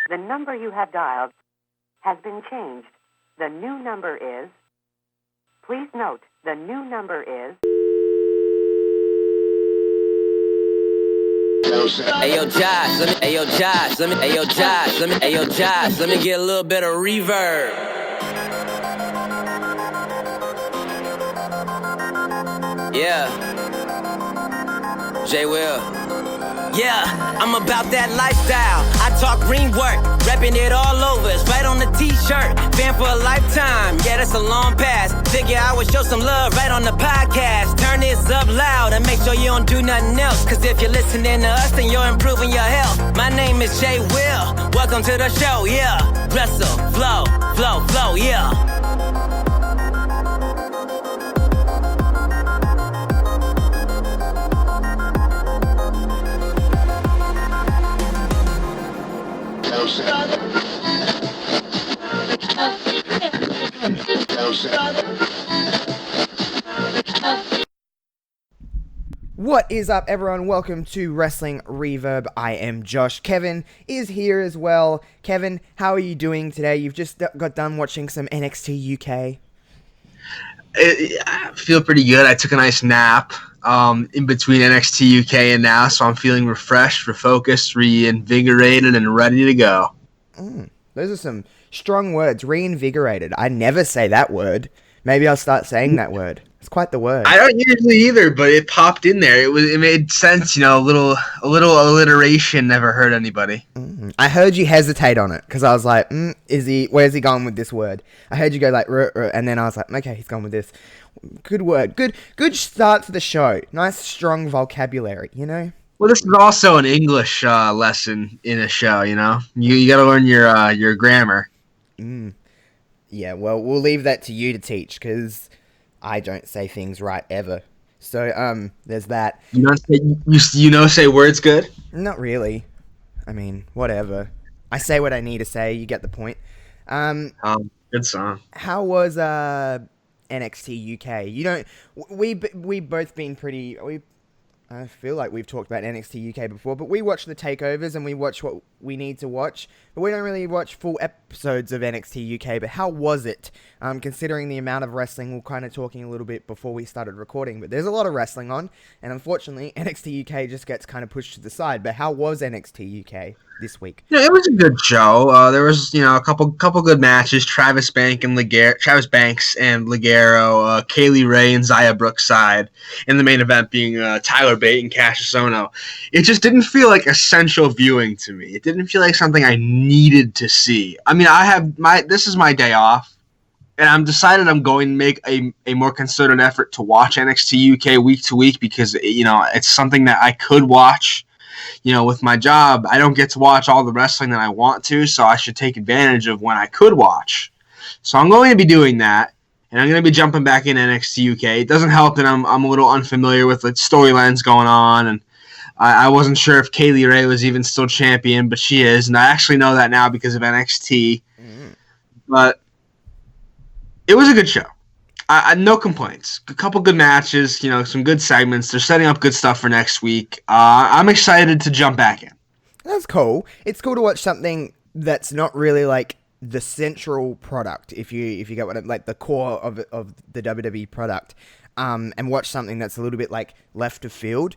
The number you have dialed has been changed. The new number is... Please note, the new number is... Ayo Josh, let me get a little bit of reverb. Yeah, J Will. Yeah, I'm about that lifestyle. I talk green work, repping it all over. It's right on the t-shirt. Fan for a lifetime. Yeah, that's a long pass. Figure I would show some love right on the podcast. Turn this up loud and make sure you don't do nothing else. Cause if you're listening to us, then you're improving your health. My name is J Will. Welcome to the show, yeah. Wrestle, flow, yeah. What is up, everyone? Welcome to Wrestling Reverb. I am Josh. Kevin is here as well. Kevin, how are you doing today? You've just got done watching some NXT UK. I feel pretty good. I took a nice nap in between NXT UK and now, so I'm feeling refreshed, refocused, reinvigorated, and ready to go. Those are some strong words. Reinvigorated. I never say that word. Maybe I'll start saying that word. It's quite the word. I don't usually either, but it popped in there. It made sense, you know. A little alliteration never hurt anybody. I heard you hesitate on it because I was like, where's he going with this word? I heard you go like, and then I was like, okay, he's gone with this. Good word. Good start to the show. Nice, strong vocabulary, you know? Well, this is also an English lesson in a show, you know? You got to learn your grammar. Yeah, well, we'll leave that to you to teach because I don't say things right ever. So, there's that. You know say words good? Not really. I mean, whatever. I say what I need to say. You get the point. Good song. How was NXT UK? You don't. We both been pretty. I feel like we've talked about NXT UK before, but we watch the takeovers and we watch what we need to watch, but we don't really watch full episodes of NXT UK. But how was it? Considering the amount of wrestling, we're kind of talking a little bit before we started recording, but there's a lot of wrestling on, and unfortunately, NXT UK just gets kind of pushed to the side. But how was NXT UK this week? Yeah, it was a good show. There was, a couple good matches. Travis Banks and Ligero, Kaylee Ray and Zaya Brookside, in the main event being Tyler Bate and Cassius Ohno. It just didn't feel like essential viewing to me. It didn't feel like something I needed to see. I mean, this is my day off, and I'm decided I'm going to make a more concerted effort to watch NXT UK week to week because, it's something that I could watch. With my job, I don't get to watch all the wrestling that I want to, so I should take advantage of when I could watch. So I'm going to be doing that, and I'm going to be jumping back in NXT UK. It doesn't help that I'm a little unfamiliar with the storylines going on, and I wasn't sure if Kaylee Ray was even still champion, but she is, and I actually know that now because of NXT. But it was a good show. No complaints. A couple good matches, some good segments. They're setting up good stuff for next week. I'm excited to jump back in. That's cool. It's cool to watch something that's not really like the central product, if you get what like the core of the WWE product, and watch something that's a little bit like left of field.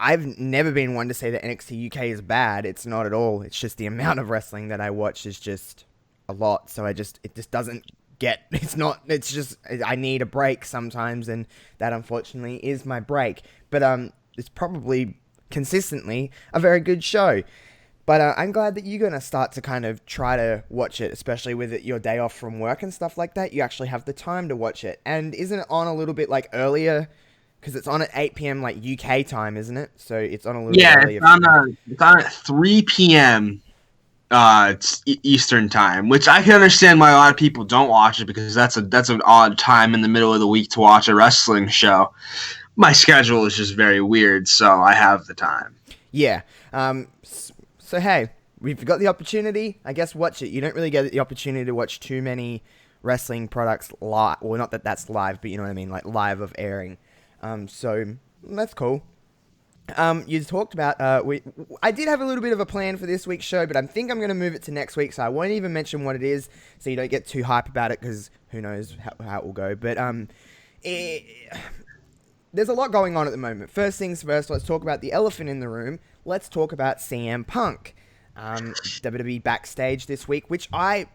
I've never been one to say that NXT UK is bad. It's not at all. It's just the amount of wrestling that I watch is just a lot. So it just doesn't get, it's just, I need a break sometimes, and that unfortunately is my break. But it's probably consistently a very good show. But I'm glad that you're going to start to kind of try to watch it, especially with your day off from work and stuff like that. You actually have the time to watch it. And isn't it on a little bit like earlier? Because it's on at 8 p.m. like UK time, isn't it? So it's on a little bit earlier. It's on at 3 p.m. Eastern time, which I can understand why a lot of people don't watch it, because that's an odd time in the middle of the week to watch a wrestling show. My schedule is just very weird, so I have the time. Yeah. So hey, we've got the opportunity. I guess watch it. You don't really get the opportunity to watch too many wrestling products live. Well, not that that's live, but you know what I mean, like live of airing. So that's cool. You talked about I did have a little bit of a plan for this week's show, but I think I'm going to move it to next week, so I won't even mention what it is, so you don't get too hype about it, because who knows how it will go. But there's a lot going on at the moment. First things first, let's talk about the elephant in the room. Let's talk about CM Punk. WWE Backstage this week, which I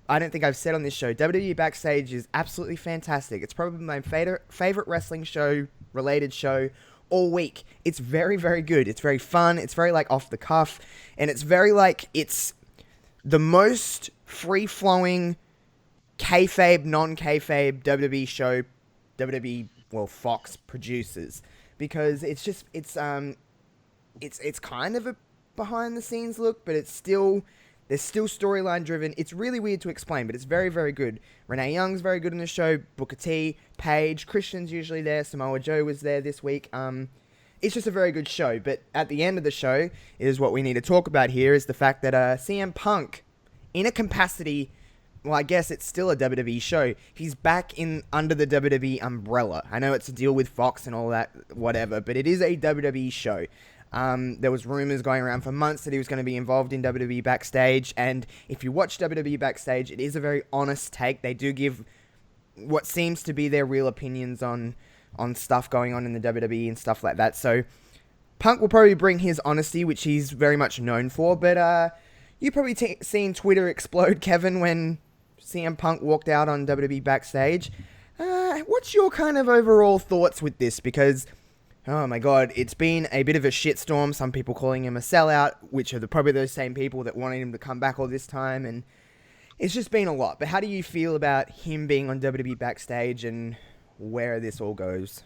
don't think I've said on this show. WWE Backstage is absolutely fantastic. It's probably my favorite wrestling show, related show, all week. It's very, very good. It's very fun. It's very, like, off the cuff. And it's very, like, it's the most free-flowing kayfabe, non-kayfabe WWE show WWE, well, Fox produces. Because it's just, it's kind of a behind-the-scenes look, but it's still, there's still storyline driven. It's really weird to explain, but it's very, very good. Renee Young's very good in the show. Booker T, Paige, Christian's usually there. Samoa Joe was there this week. It's just a very good show. But at the end of the show is what we need to talk about here, is the fact that CM Punk, in a capacity, well, I guess it's still a WWE show. He's back in under the WWE umbrella. I know it's a deal with Fox and all that, whatever, but it is a WWE show. There was rumors going around for months that he was going to be involved in WWE Backstage, and if you watch WWE Backstage, it is a very honest take. They do give what seems to be their real opinions on stuff going on in the WWE and stuff like that. So Punk will probably bring his honesty, which he's very much known for, but you probably seen Twitter explode, Kevin, when CM Punk walked out on WWE Backstage. What's your kind of overall thoughts with this? Because, oh my god, it's been a bit of a shitstorm. Some people calling him a sellout, which are probably those same people that wanted him to come back all this time, and it's just been a lot. But how do you feel about him being on WWE Backstage and where this all goes?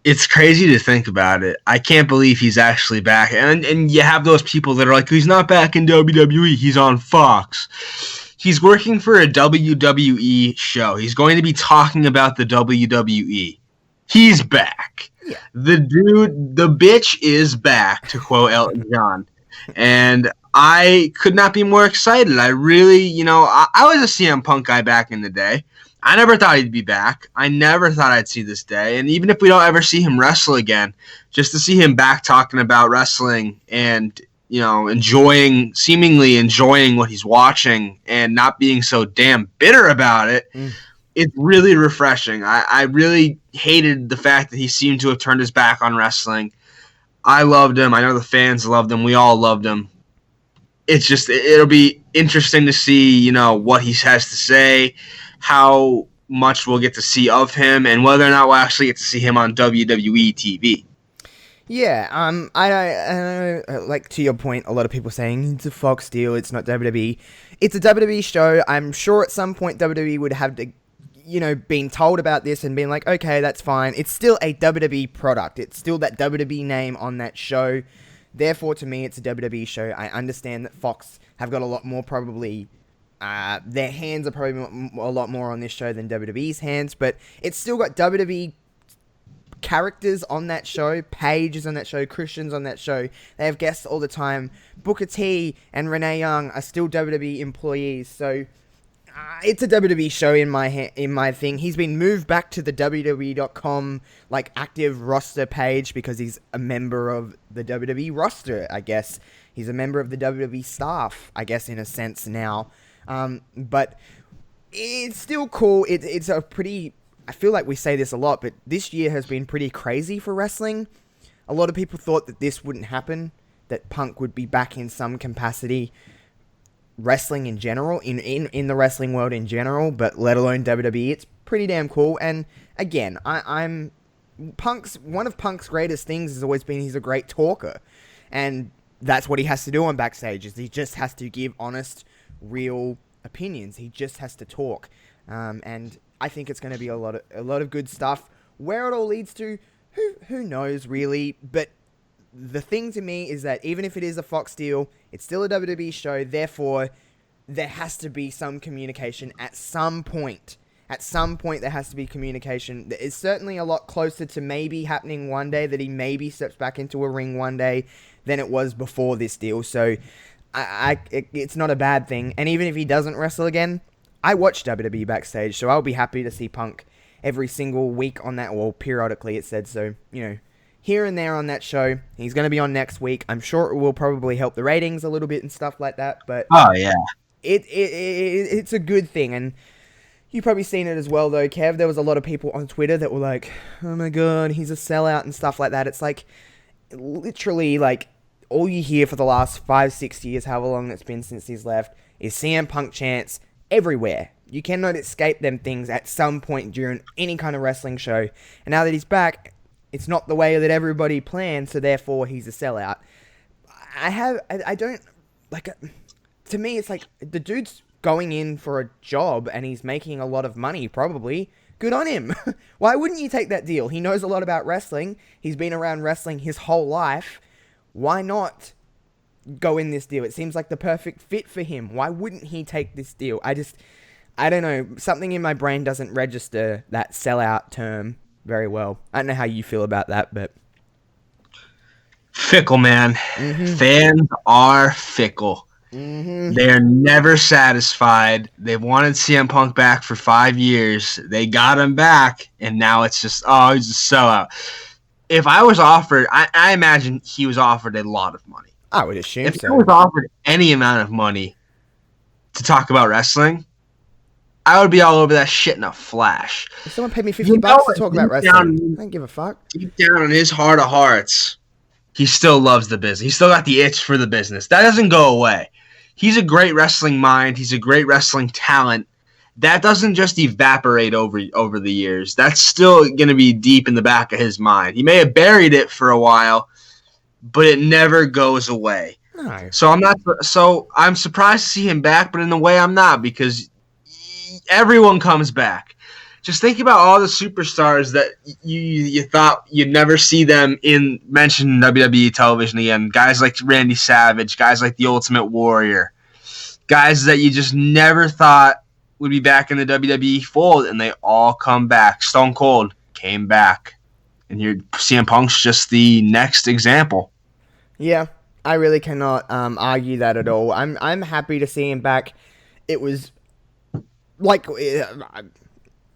It's crazy to think about it. I can't believe he's actually back. And you have those people that are like, he's not back in WWE, he's on Fox. He's working for a WWE show. He's going to be talking about the WWE. He's back. Yeah. The bitch is back, to quote Elton John. And I could not be more excited. I really, I was a CM Punk guy back in the day. I never thought he'd be back. I never thought I'd see this day. And even if we don't ever see him wrestle again, just to see him back talking about wrestling and, seemingly enjoying what he's watching and not being so damn bitter about it, it's really refreshing. I really hated the fact that he seemed to have turned his back on wrestling. I loved him. I know the fans loved him. We all loved him. It's just, it'll be interesting to see, what he has to say, how much we'll get to see of him, and whether or not we'll actually get to see him on WWE TV. Yeah, I like, to your point, a lot of people saying it's a Fox deal, it's not WWE. It's a WWE show. I'm sure at some point WWE would have to, been told about this and been like, okay, that's fine. It's still a WWE product. It's still that WWE name on that show. Therefore, to me, it's a WWE show. I understand that Fox have got a lot more, probably, their hands are probably a lot more on this show than WWE's hands, but it's still got WWE characters on that show. Paige is on that show. Christian's on that show. They have guests all the time. Booker T and Renee Young are still WWE employees, so it's a WWE show in my thing. He's been moved back to the WWE.com active roster page because he's a member of the WWE roster, I guess. He's a member of the WWE staff, I guess, in a sense now. But it's still cool. It's a pretty, I feel like we say this a lot, but this year has been pretty crazy for wrestling. A lot of people thought that this wouldn't happen, that Punk would be back in some capacity wrestling in general, in the wrestling world in general, but let alone WWE. It's pretty damn cool. And again, one of Punk's greatest things has always been he's a great talker, and that's what he has to do on Backstage, is he just has to give honest, real opinions. He just has to talk, and I think it's going to be a lot of good stuff. Where it all leads to, who knows really, but the thing to me is that even if it is a Fox deal, it's still a WWE show. Therefore, there has to be some communication at some point. At some point, there has to be communication. It's certainly a lot closer to maybe happening one day, that he maybe steps back into a ring one day, than it was before this deal. So, it's not a bad thing. And even if he doesn't wrestle again, I watch WWE Backstage, so I'll be happy to see Punk every single week on that, well, periodically it said. So, here and there on that show. He's going to be on next week. I'm sure it will probably help the ratings a little bit and stuff like that. But Oh yeah. It's a good thing. And you've probably seen it as well, though, Kev. There was a lot of people on Twitter that were like, oh my God, he's a sellout and stuff like that. It's like, literally, like, all you hear for the last 5-6 years, however long it's been since he's left, is CM Punk chants everywhere. You cannot escape them things at some point during any kind of wrestling show. And now that he's back, it's not the way that everybody planned, so therefore he's a sellout. I don't, like, to me, it's like, the dude's going in for a job and he's making a lot of money, probably. Good on him. Why wouldn't you take that deal? He knows a lot about wrestling. He's been around wrestling his whole life. Why not go in this deal? It seems like the perfect fit for him. Why wouldn't he take this deal? I don't know. Something in my brain doesn't register that sellout term very well. I don't know how you feel about that, but... Fickle, man. Mm-hmm. Fans are fickle. Mm-hmm. They're never satisfied. They've wanted CM Punk back for 5 years. They got him back, and now it's just, oh, he's a sellout. If I was offered, I imagine he was offered a lot of money. I would assume if so. he was offered any amount of money to talk about wrestling, I would be all over that shit in a flash. If someone paid me $50 to talk about wrestling, I don't give a fuck. Deep down in his heart of hearts, he still loves the business. He's still got the itch for the business. That doesn't go away. He's a great wrestling mind. He's a great wrestling talent. That doesn't just evaporate over the years. That's still going to be deep in the back of his mind. He may have buried it for a while, but it never goes away. No. So I'm surprised to see him back, but in a way I'm not, because everyone comes back. Just think about all the superstars that you thought you'd never see them mentioned in WWE television again. Guys like Randy Savage, guys like the Ultimate Warrior, guys that you just never thought would be back in the WWE fold, and they all come back. Stone Cold came back, and here CM Punk's just the next example. Yeah, I really cannot argue that at all. I'm happy to see him back. It was like,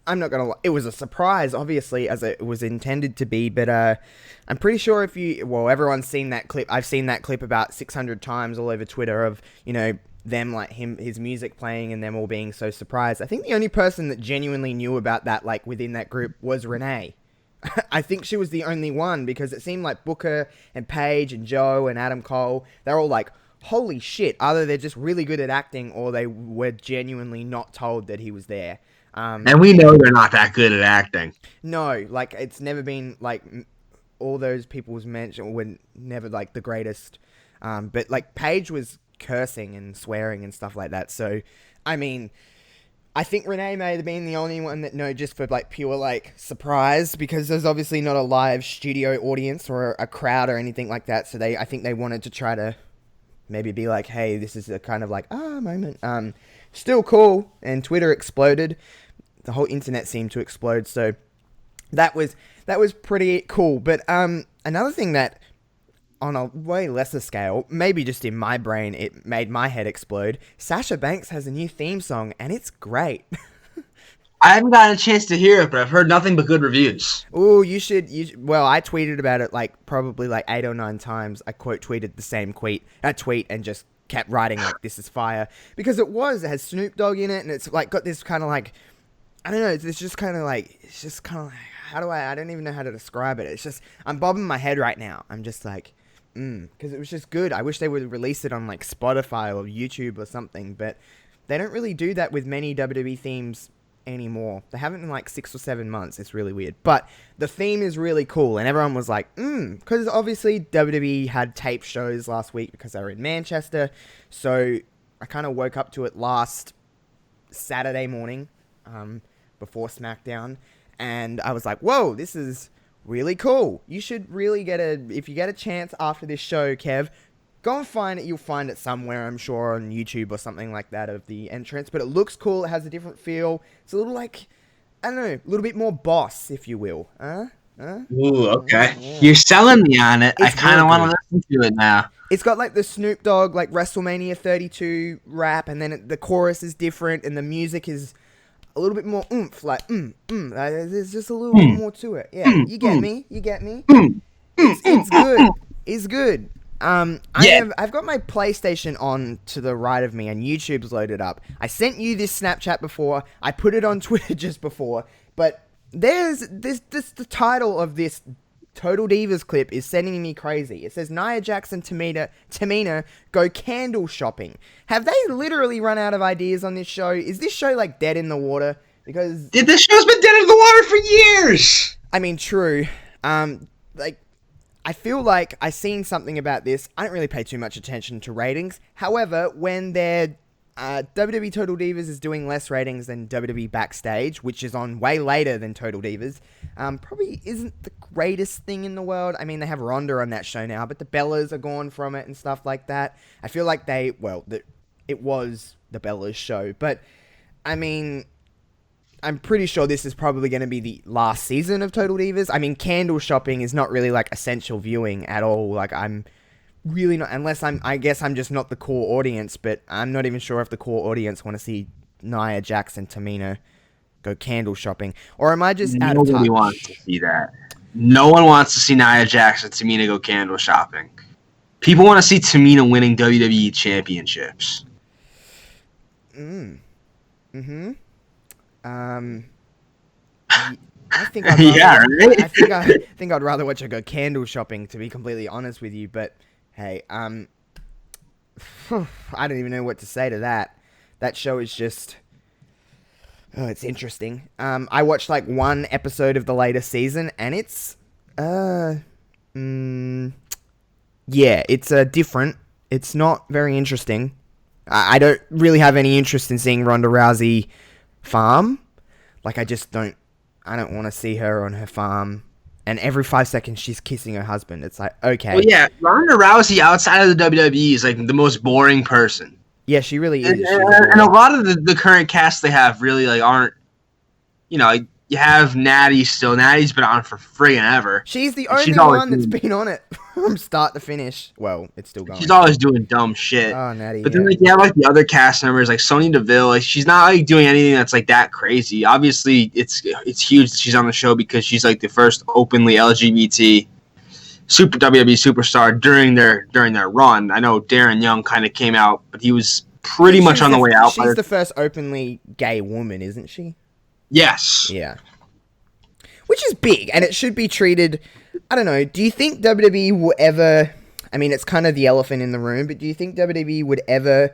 I'm not gonna lie, it was a surprise, obviously, as it was intended to be, but I'm pretty sure everyone's seen that clip. I've seen that clip about 600 times all over Twitter of, them, like, his music playing and them all being so surprised. I think the only person that genuinely knew about that, like, within that group was Renee. I think she was the only one, because it seemed like Booker and Paige and Joe and Adam Cole, they're all like, holy shit, either they're just really good at acting or they were genuinely not told that he was there. And we know they're not that good at acting. No, like, it's never been, like, all those people's mentioned were never, like, the greatest. But, like, Paige was cursing and swearing and stuff like that. So, I mean, I think Renee may have been the only one that just for, like, pure, like, surprise, because there's obviously not a live studio audience or a crowd or anything like that. So I think they wanted to try to maybe be like, hey, this is a kind of like, moment. Still cool. And Twitter exploded. The whole internet seemed to explode. So that was pretty cool. But another thing that, on a way lesser scale, maybe just in my brain, it made my head explode. Sasha Banks has a new theme song, and it's great. I haven't gotten a chance to hear it, but I've heard nothing but good reviews. Ooh, you should. Well, I tweeted about it probably 8 or 9 times. I quote tweeted the same tweet and just kept writing like, this is fire, because it has Snoop Dogg in it, and it's like got this kind of like, I don't know, it's just kind of like I don't even know how to describe it. It's just, I'm bobbing my head right now. I'm just like, because it was just good. I wish they would release it on like Spotify or YouTube or something, but they don't really do that with many WWE themes anymore. They haven't in like 6 or 7 months. It's really weird, but the theme is really cool, and everyone was like, because obviously WWE had tape shows last week because they were in Manchester, so I kind of woke up to it last Saturday morning, before SmackDown, and I was like, whoa, this is really cool. You should really if you get a chance after this show, Kev, go and find it. You'll find it somewhere, I'm sure, on YouTube or something like that, of the entrance. But it looks cool. It has a different feel. It's a little like, I don't know, a little bit more boss, if you will. Ooh, okay. Yeah. You're selling me on it. It's I kind of really want to listen to it now. It's got like the Snoop Dogg, like WrestleMania 32 rap, and then the chorus is different, and the music is a little bit more oomph, like, there's just a little bit more to it. Yeah, you get me? Yeah, it's good. It's good. Yeah. I've got my PlayStation on to the right of me, and YouTube's loaded up. I sent you this Snapchat before. I put it on Twitter just before, but there's the title of this Total Divas clip is sending me crazy. It says Nia Jax and Tamina go candle shopping. Have they literally run out of ideas on this show? Is this show like dead in the water? Because This show's been dead in the water for years. I mean, true. Like, I feel like I seen something about this. I don't really pay too much attention to ratings. However, when their WWE Total Divas is doing less ratings than WWE Backstage, which is on way later than Total Divas, probably isn't the greatest thing in the world. I mean, they have Ronda on that show now, but the Bellas are gone from it and stuff like that. I feel like it was the Bellas show, but I mean, I'm pretty sure this is probably going to be the last season of Total Divas. I mean, candle shopping is not really like essential viewing at all. Like, I'm really not, unless I guess I'm just not the core audience, but I'm not even sure if the core audience want to see Nia Jax and Tamina go candle shopping. Or am I just out of touch? Nobody wants to see that. No one wants to see Nia Jax and Tamina go candle shopping. People want to see Tamina winning WWE championships. I think I'd rather, Yeah, right? I think I'd rather watch her go candle shopping, to be completely honest with you. But hey, I don't even know what to say to that. That show is just, it's interesting. I watched like one episode of the latest season, and it's, yeah, it's different. It's not very interesting. I don't really have any interest in seeing Ronda Rousey farm. Like, I don't want to see her on her farm. And every 5 seconds, she's kissing her husband. It's like, okay. Well, yeah, Ronda Rousey outside of the WWE is like the most boring person. Yeah, she really is. And a lot of the current cast they have really like aren't, you know, you have Natty still. Natty's been on for friggin' ever. She's the only one that's been on it from start to finish. Well, it's still going. She's always doing dumb shit. Oh, Natty. But then like you have like the other cast members like Sonya Deville. Like she's not like doing anything that's like that crazy. Obviously, it's huge that she's on the show because she's like the first openly LGBT super WWE superstar during their run. I know Darren Young kind of came out, but he was pretty much on the way out. She's the first openly gay woman, isn't she? Yes. Yeah. Which is big, and it should be treated, I don't know, do you think WWE will ever, I mean, it's kind of the elephant in the room, but do you think WWE would ever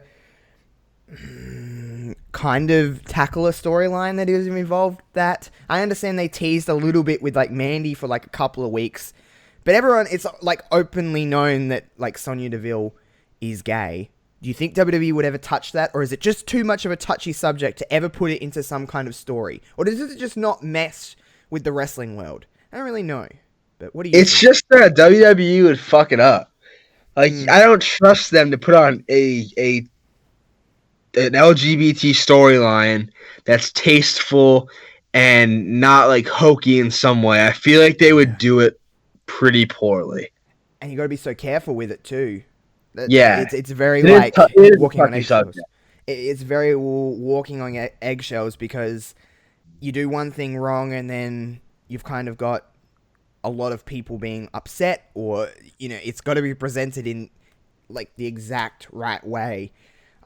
kind of tackle a storyline that is involved that? I understand they teased a little bit with, like, Mandy for, like, a couple of weeks, but everyone, it's, like, openly known that, like, Sonya Deville is gay. Do you think WWE would ever touch that? Or is it just too much of a touchy subject to ever put it into some kind of story? Or does it just not mess with the wrestling world? I don't really know. But what do you think? It's just that WWE would fuck it up. Like, I don't trust them to put on an LGBT storyline that's tasteful and not, like, hokey in some way. I feel like they would do it pretty poorly. And you got to be so careful with it, too. Yeah, it's very it like is walking on eggshells. subject. It's very walking on eggshells because you do one thing wrong and then you've kind of got a lot of people being upset, or you know, it's got to be presented in like the exact right way.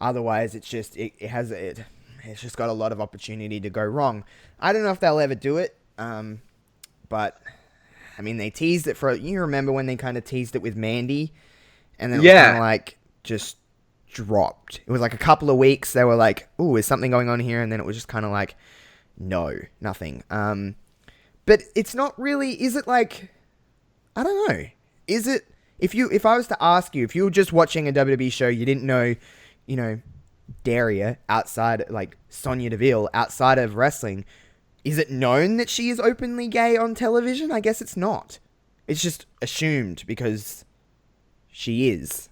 Otherwise, it's just it's just got a lot of opportunity to go wrong. I don't know if they'll ever do it, but I mean, they teased it for. You remember when they kind of teased it with Mandy? And then it was kind of like just dropped. It was like a couple of weeks. They were like, "Ooh, is something going on here?" And then it was just kind of like, "No, nothing." But it's not really. Is it like? I don't know. Is it? If I was to ask you, if you were just watching a WWE show, you didn't know, you know, Daria outside, like Sonya Deville outside of wrestling, is it known that she is openly gay on television? I guess it's not. It's just assumed because she is.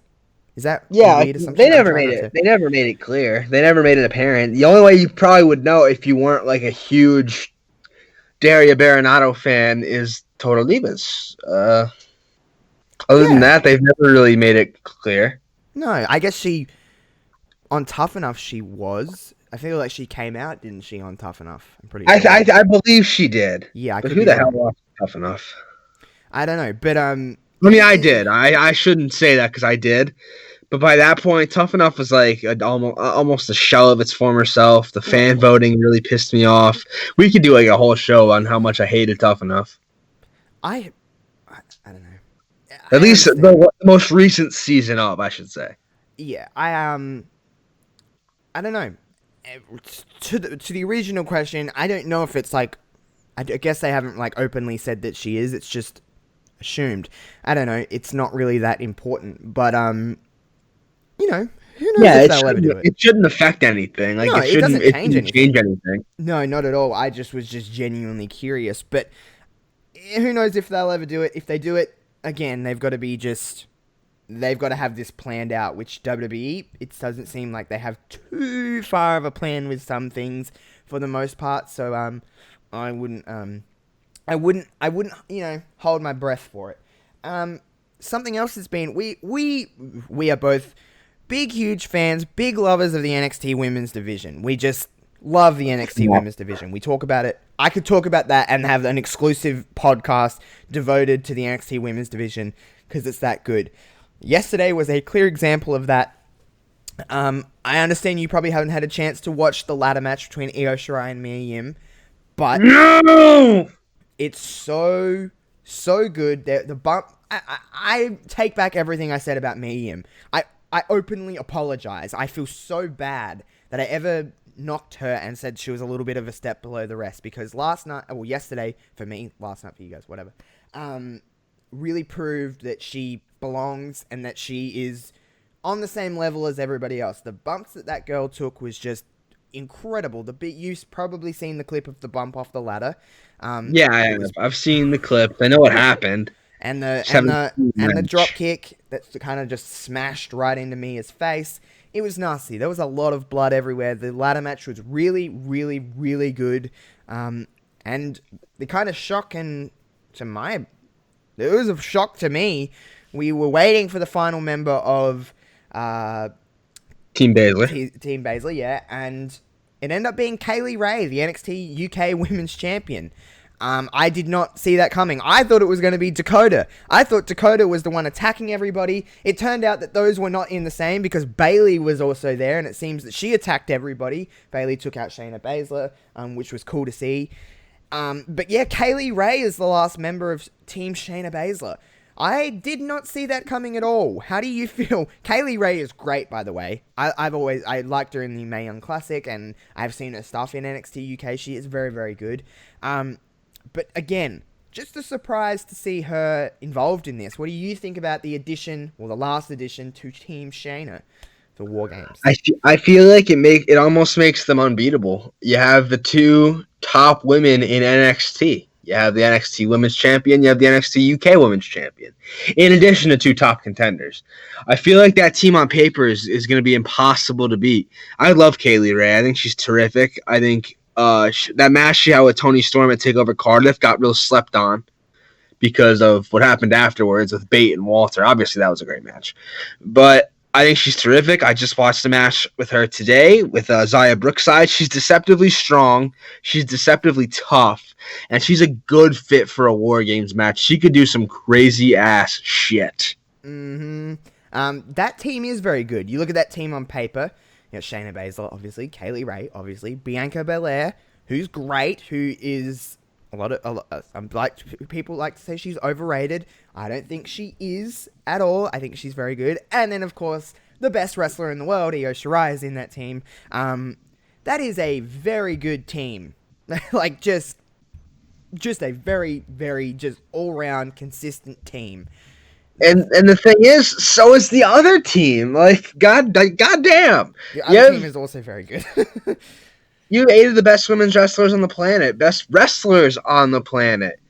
Is that weird assumption? They never made it. They never made it clear. They never made it apparent. The only way you probably would know if you weren't like a huge Daria Baronato fan is Total Divas. Other than that, they've never really made it clear. No, I guess she on Tough Enough she was. I feel like she came out, didn't she, on Tough Enough? I'm pretty sure. I believe she did. Yeah, but who the hell watched Tough Enough? I don't know, but I mean, I did. I shouldn't say that because I did. But by that point, Tough Enough was like almost a shell of its former self. The fan voting really pissed me off. We could do like a whole show on how much I hated Tough Enough. I don't know. At least the most recent season of, I should say. Yeah, I don't know. To the original question, I don't know if it's like, I guess they haven't like openly said that she is. It's just assumed. I don't know. It's not really that important, but you know, who knows if they'll ever do it. It shouldn't affect anything. Like No, it doesn't change anything. No, not at all. I was just genuinely curious, but who knows if they'll ever do it. If they do it, again, they've got to have this planned out, which WWE, it doesn't seem like they have too far of a plan with some things for the most part. So I wouldn't hold my breath for it. Something else has been, we are both big, huge fans, big lovers of the NXT Women's Division. We just love the NXT Women's Division. We talk about it. I could talk about that and have an exclusive podcast devoted to the NXT Women's Division because it's that good. Yesterday was a clear example of that. I understand you probably haven't had a chance to watch the ladder match between Io Shirai and Mia Yim, but no! It's so good. The bump. I take back everything I said about Mia Yim. I openly apologize. I feel so bad that I ever knocked her and said she was a little bit of a step below the rest because yesterday for me, last night for you guys, whatever, really proved that she belongs and that she is on the same level as everybody else. The bumps that girl took was just incredible. You've probably seen the clip of the bump off the ladder. Yeah, I have. I've seen the clip. I know what happened. And the drop kick that kind of just smashed right into Mia's face. It was nasty. There was a lot of blood everywhere. The ladder match was really, really, really good. And the kind of shock it was a shock to me. We were waiting for the final member of Team Baszler. Team Baszler, yeah, and it ended up being Kaylee Ray, the NXT UK Women's Champion. I did not see that coming. I thought it was going to be Dakota. I thought Dakota was the one attacking everybody. It turned out that those were not in the same because Bayley was also there, and it seems that she attacked everybody. Bayley took out Shayna Baszler, which was cool to see. But yeah, Kaylee Ray is the last member of Team Shayna Baszler. I did not see that coming at all. How do you feel? Kaylee Ray is great, by the way. I liked her in the Mae Young Classic, and I've seen her stuff in NXT UK. She is very, very good. But again, just a surprise to see her involved in this. What do you think about the last addition to Team Shayna for Wargames? I feel like it almost makes them unbeatable. You have the two top women in NXT. You have the NXT Women's Champion. You have the NXT UK Women's Champion. In addition to two top contenders. I feel like that team on paper is going to be impossible to beat. I love Kaylee Ray. I think she's terrific. I think that match she had with Toni Storm at TakeOver Cardiff got real slept on because of what happened afterwards with Bate and Walter. Obviously, that was a great match. But I think she's terrific. I just watched the match with her today with Zaya Brookside. She's deceptively strong. She's deceptively tough. And she's a good fit for a War Games match. She could do some crazy-ass shit. Mm-hmm. That team is very good. You look at that team on paper. You know, Shayna Baszler, obviously. Kaylee Ray, obviously. Bianca Belair, who's great, who is... people like to say she's overrated. I don't think she is at all. I think she's very good. And then, of course, the best wrestler in the world, Io Shirai, is in that team. That is a very good team. Like, just a very, very, just all-round consistent team. And the thing is, so is the other team. Like, goddamn. The other team is also very good. You eight of the best women's wrestlers on the planet. Best wrestlers on the planet.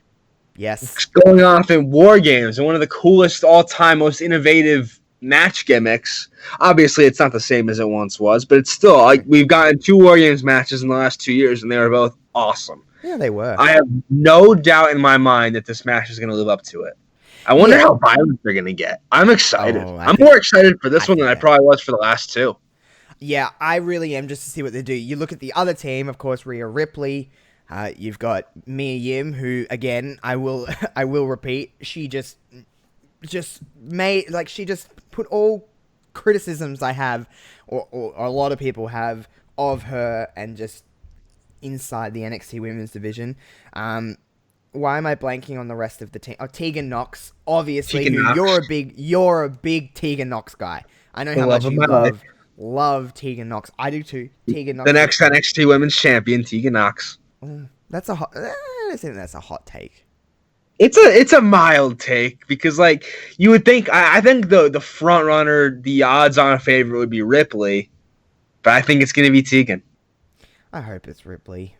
Yes. Going off in War Games and one of the coolest all-time, most innovative match gimmicks. Obviously, it's not the same as it once was, but it's still, like, we've gotten 2 War Games matches in the last 2 years, and they were both awesome. Yeah, they were. I have no doubt in my mind that this match is going to live up to it. I wonder how violent they're going to get. I'm excited. I'm more excited for this one than I probably was for the last 2. Yeah, I really am, just to see what they do. You look at the other team, of course, Rhea Ripley. You've got Mia Yim, who, again, I will repeat, she just made, like, she just put all criticisms I have, or a lot of people have, of her, and just inside the NXT Women's Division. Why am I blanking on the rest of the team? Oh, Tegan Nox, obviously. Tegan Nox. You're a big Tegan Nox guy. I know how much you love Tegan Nox. I do too. Tegan Nox. The next NXT Women's Champion, Tegan Nox. That's a hot. I think that's a hot take. It's a mild take because, like, you would think. I think the front runner, the odds-on favorite would be Ripley, but I think it's going to be Tegan. I hope it's Ripley.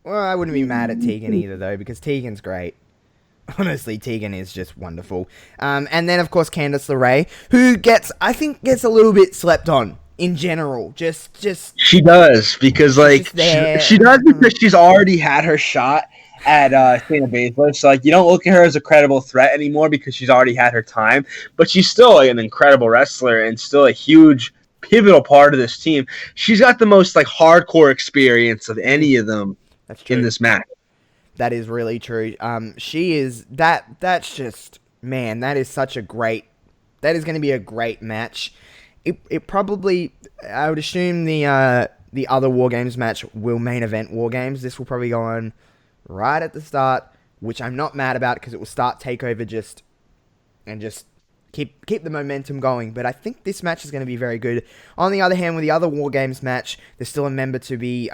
Well, I wouldn't be mad at Tegan either, though, because Tegan's great. Honestly, Tegan is just wonderful. And then, of course, Candice LeRae, who I think gets a little bit slept on in general. Just she does because, like, she does because she's already had her shot at Shayna Baszler. So, like, you don't look at her as a credible threat anymore because she's already had her time. But she's still, like, an incredible wrestler and still a huge, pivotal part of this team. She's got the most, like, hardcore experience of any of them. That's true. In this match. That is really true. She is that's just, man, that is such a great, that is going to be a great match. It probably, I would assume the other Wargames match will main event Wargames. This will probably go on right at the start, which I'm not mad about because it will start Takeover just keep the momentum going. But I think this match is going to be very good. On the other hand, with the other Wargames match, there's still a member to be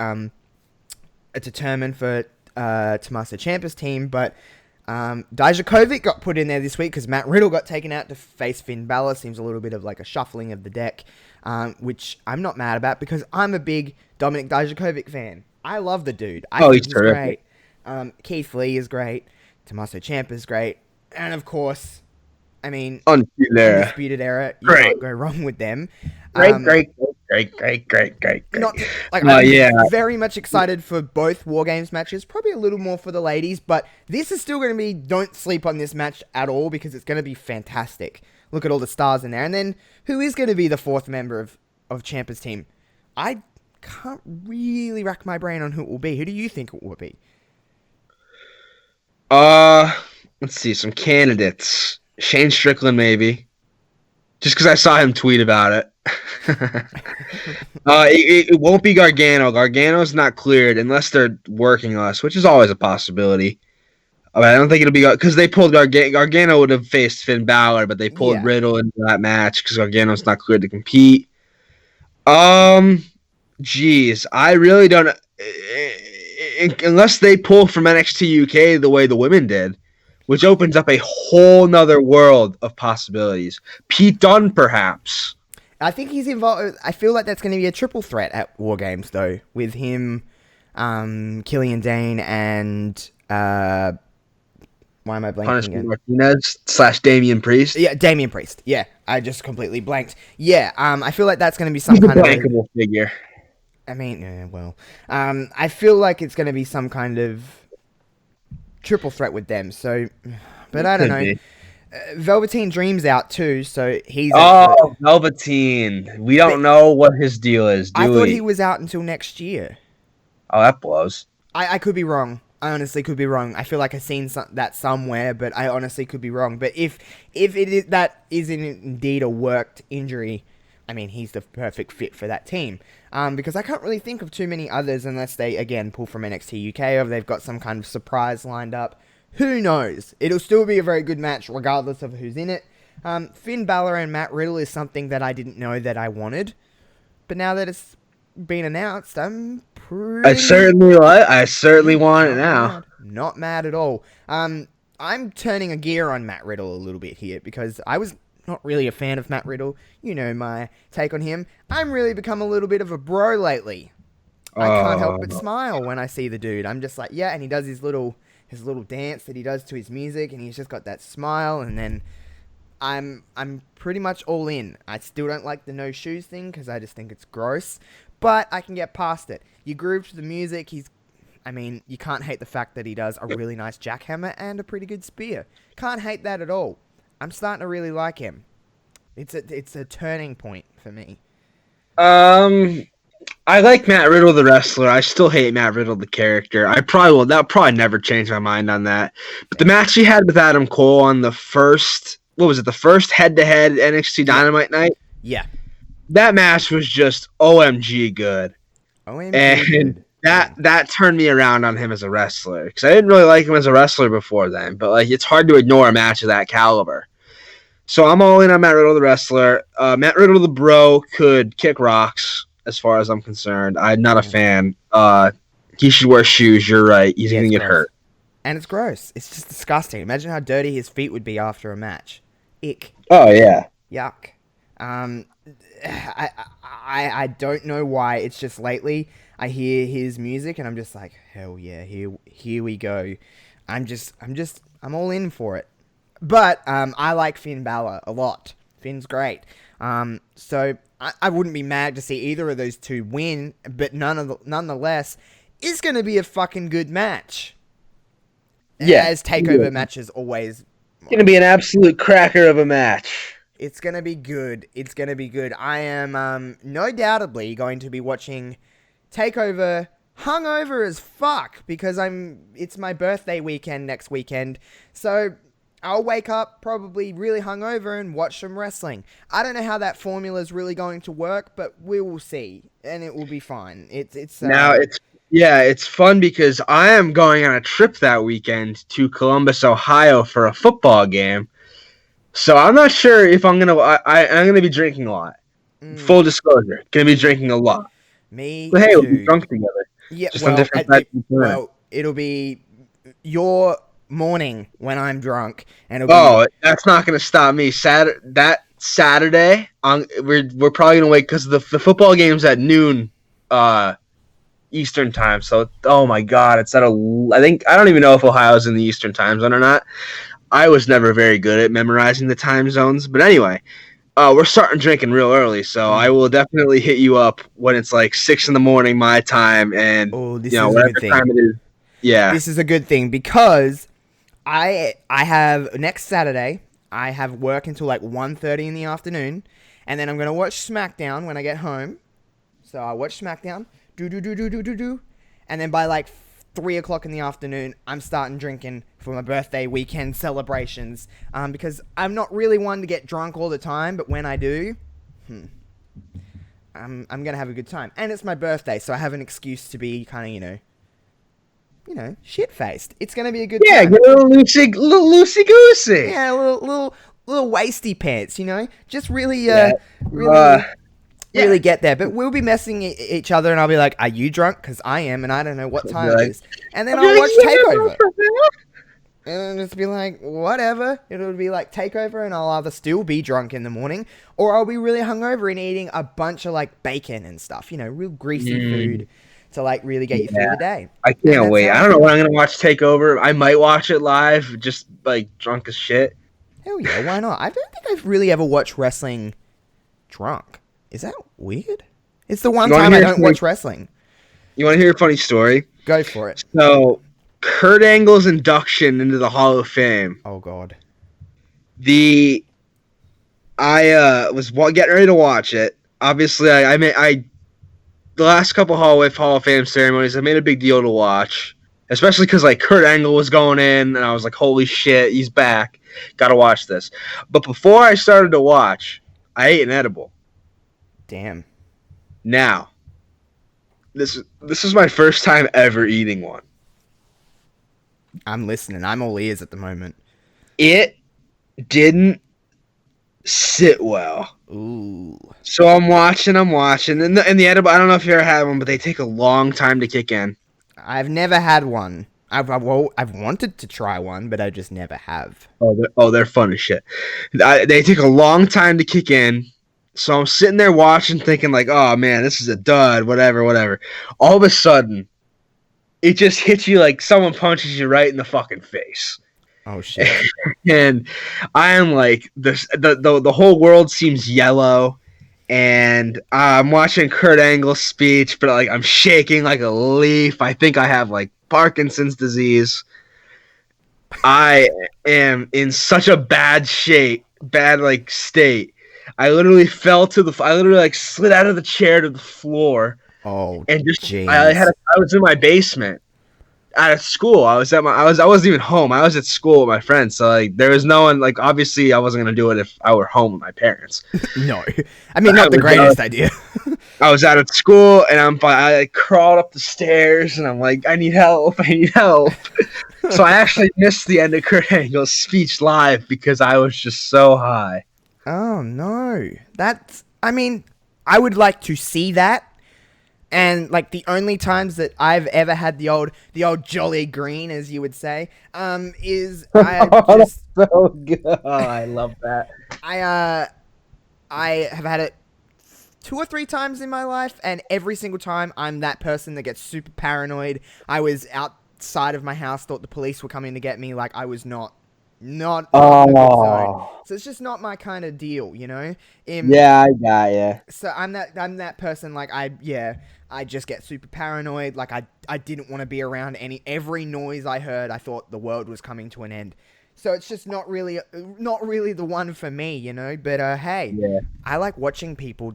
determined for Tommaso Ciampa's team, but Dijakovic got put in there this week because Matt Riddle got taken out to face Finn Balor. Seems a little bit of like a shuffling of the deck, which I'm not mad about because I'm a big Dominic Dijakovic fan. I love the dude. I think he's great. Keith Lee is great. Tommaso Ciampa is great. And of course, I mean, Undisputed Era. You can't go wrong with them. Great. Not, like, I'm very much excited for both Wargames matches. Probably a little more for the ladies, but this is still going to be, don't sleep on this match at all because it's going to be fantastic. Look at all the stars in there. And then, who is going to be the fourth member of Ciampa's team? I can't really rack my brain on who it will be. Who do you think it will be? Let's see, some candidates. Shane Strickland, maybe. Just because I saw him tweet about it. It won't be Gargano. Gargano's not cleared unless they're working us, which is always a possibility. I don't think it'll be because they pulled Gargano. Gargano would have faced Finn Balor, but they pulled Riddle into that match because Gargano's not cleared to compete. Geez, I really don't. Unless they pull from NXT UK the way the women did, which opens up a whole nother world of possibilities. Pete Dunne, perhaps. I think he's involved. I feel like that's going to be a triple threat at Wargames, though, with him, Killian Dane, and why am I blanking Punishment again? Martinez / Damian Priest. Yeah, Damian Priest. Yeah, I just completely blanked. Yeah, I feel like that's going to be some kind of blankable figure. I mean, I feel like it's going to be some kind of triple threat with them. So, but I don't know. Velveteen Dream's out too, so he's. Velveteen. We don't know what his deal is. I thought he was out until next year. Oh, that blows. I could be wrong. I honestly could be wrong. I feel like I've seen that somewhere, but I honestly could be wrong. But if that is indeed a worked injury, I mean, he's the perfect fit for that team. Because I can't really think of too many others unless they, again, pull from NXT UK or they've got some kind of surprise lined up. Who knows? It'll still be a very good match regardless of who's in it. Finn Balor and Matt Riddle is something that I didn't know that I wanted. But now that it's been announced, I'm pretty... I certainly want it now. Not mad at all. I'm turning a gear on Matt Riddle a little bit here because I was not really a fan of Matt Riddle. You know my take on him. I'm really become a little bit of a bro lately. I can't help but smile when I see the dude. I'm just like, yeah, and he does his little dance that he does to his music, and he's just got that smile, and then I'm pretty much all in. I still don't like the no shoes thing because I just think it's gross, but I can get past it. You groove to the music. You can't hate the fact that he does a really nice jackhammer and a pretty good spear. Can't hate that at all. I'm starting to really like him. It's a turning point for me. I like Matt Riddle, the wrestler. I still hate Matt Riddle, the character. That'll probably never change my mind on that. But the match he had with Adam Cole on the first what was it, the first head-to-head NXT Dynamite night? Yeah. That match was just OMG good. OMG And good. that turned me around on him as a wrestler, because I didn't really like him as a wrestler before then, but like it's hard to ignore a match of that caliber. So I'm all in on Matt Riddle, the wrestler. Matt Riddle, the bro, could kick rocks as far as I'm concerned. I'm not a fan. He should wear shoes. You're right. He's going to get hurt. And it's gross. It's just disgusting. Imagine how dirty his feet would be after a match. Ick. Oh, yeah. Yuck. I don't know why. It's just lately I hear his music and I'm just like, hell yeah, here we go. I'm all in for it. But I like Finn Balor a lot. Finn's great. So I wouldn't be mad to see either of those two win, but nonetheless, it's going to be a fucking good match. Yeah. As Takeover matches always. It's going to be an absolute cracker of a match. It's going to be good. It's going to be good. I am no doubtably going to be watching Takeover hungover as fuck because it's my birthday weekend next weekend. So I'll wake up probably really hungover and watch some wrestling. I don't know how that formula is really going to work, but we will see, and it will be fine. It's fun because I am going on a trip that weekend to Columbus, Ohio for a football game. So I'm not sure if I'm gonna be drinking a lot. Full disclosure, gonna be drinking a lot. Me but hey, too. we'll be drunk together. Yeah, just on different sides of the planet. It'll be your morning when I'm drunk, and that's not gonna stop me. That Saturday, we're probably gonna wait because the football game's at noon, Eastern time. So oh my god, it's at I don't even know if Ohio's in the Eastern time zone or not. I was never very good at memorizing the time zones, but anyway, we're starting drinking real early, so I will definitely hit you up when it's like 6 a.m. my time, and whatever time it is. Yeah, this is a good thing because I have next Saturday. I have work until like 1:30 in the afternoon, and then I'm gonna watch SmackDown when I get home. So I watch SmackDown, and then by like 3 o'clock in the afternoon, I'm starting drinking for my birthday weekend celebrations. Because I'm not really one to get drunk all the time, but when I do, I'm gonna have a good time. And it's my birthday, so I have an excuse to be kind of, shit-faced. It's gonna be a good time. Yeah, get a little loosey-goosey. Yeah, a little waisty pants, Just really, really get there. But we'll be messing each other, and I'll be like, "Are you drunk? Because I am, and I don't know what time it is." And then I'll watch Takeover. And it'll just be like, whatever. It'll be like Takeover, and I'll either still be drunk in the morning, or I'll be really hungover and eating a bunch of like bacon and stuff. Real greasy food to like really get you through the day. I can't wait. I don't know when I'm gonna watch Takeover. I might watch it live, just like drunk as shit. Hell yeah, why not? I don't think I've really ever watched wrestling drunk. Is that weird? It's the one time I don't watch wrestling. You want to hear a funny story? Go for it. So, Kurt Angle's induction into the Hall of Fame. Oh God. I was getting ready to watch it. Obviously, the last couple Hall of Fame ceremonies, I made a big deal to watch, especially because like Kurt Angle was going in, and I was like, "Holy shit, he's back! Got to watch this." But before I started to watch, I ate an edible. Damn. Now, this is my first time ever eating one. I'm listening. I'm all ears at the moment. It didn't sit well. Ooh. So I'm watching, and the edible, I don't know if you ever had one, but they take a long time to kick in. I've never had one. I've wanted to try one, but I just never have. They're fun as shit. They take a long time to kick in. So I'm sitting there watching, thinking like, oh man, this is a dud, whatever. All of a sudden, it just hits you like someone punches you right in the fucking face. Oh shit. And I am like, the whole world seems yellow, and I'm watching Kurt Angle's speech, but like I'm shaking like a leaf. I think I have like Parkinson's disease. I am in such a bad state. I literally slid out of the chair to the floor. Oh, and just geez. I was in my basement. out of school. I wasn't even home. I was at school with my friends. So like there was no one, like obviously I wasn't gonna do it if I were home with my parents. No, I mean not the greatest idea. I was out of school and I like, crawled up the stairs and I'm like, I need help. So I actually missed the end of Kurt Angle's speech live because I was just so high. Oh no, I mean, I would like to see that. And like the only times that I've ever had the old jolly green, as you would say, is I just So good. Oh, I love that. I have had it 2 or 3 times in my life, and every single time I'm that person that gets super paranoid. I was outside of my house, thought the police were coming to get me. Like I was not in a good zone. So it's just not my kind of deal, you know. Yeah, I got ya. So I'm that person. Like I just get super paranoid. Like I didn't want to be around every noise I heard. I thought the world was coming to an end. So it's just not really the one for me, you know. But hey, Yeah. I like watching people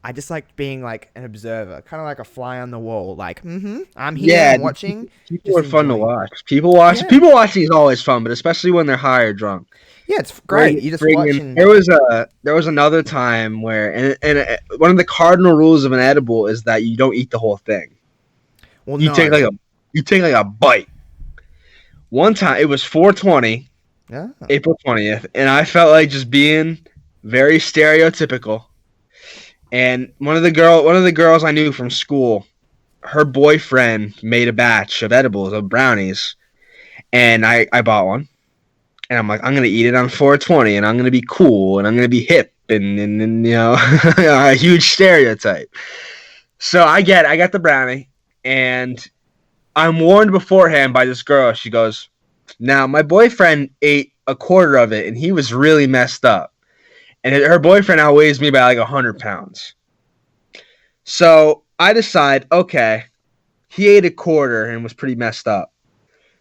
I just like being like an observer, kind of like a fly on the wall. Like, I'm here, I'm watching. People just are fun to enjoying. watch. People watching is always fun, but especially when they're high or drunk. Yeah, it's great. You just watching. There was another time where, and one of the cardinal rules of an edible is that you don't eat the whole thing. Well, You take like a bite. One time, it was 4/20, yeah. April 20th, and I felt like just being very stereotypical. And one of the girls I knew from school, her boyfriend made a batch of edibles, of brownies, and I bought one. And I'm like, I'm gonna eat it on 4/20, and I'm gonna be cool, and I'm gonna be hip, and you know, a huge stereotype. So I got the brownie, and I'm warned beforehand by this girl. She goes, "Now my boyfriend ate a quarter of it, and he was really messed up, and her boyfriend outweighs me by like 100 pounds." So I decide, okay, he ate a quarter and was pretty messed up.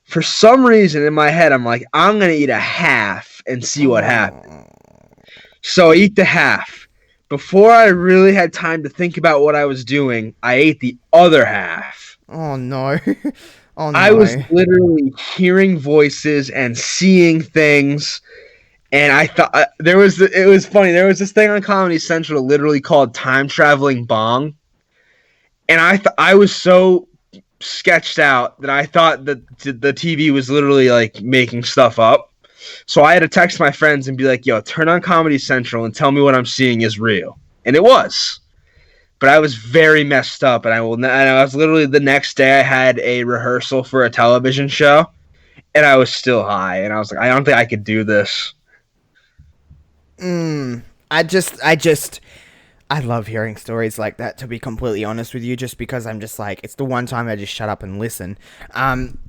For some reason in my head, I'm like, I'm going to eat a half and see what happens. So I eat the half. Before I really had time to think about what I was doing, I ate the other half. Oh no. Oh no. I was literally hearing voices and seeing things. And I thought it was funny. There was this thing on Comedy Central literally called Time Traveling Bong. And I was so sketched out that I thought that the TV was literally like making stuff up. So I had to text my friends and be like, yo, turn on Comedy Central and tell me what I'm seeing is real. And it was. But I was very messed up, and I was literally the next day I had a rehearsal for a television show, and I was still high, and I was like, I don't think I could do this. I love hearing stories like that, to be completely honest with you, just because I'm just like, it's the one time I just shut up and listen. I'm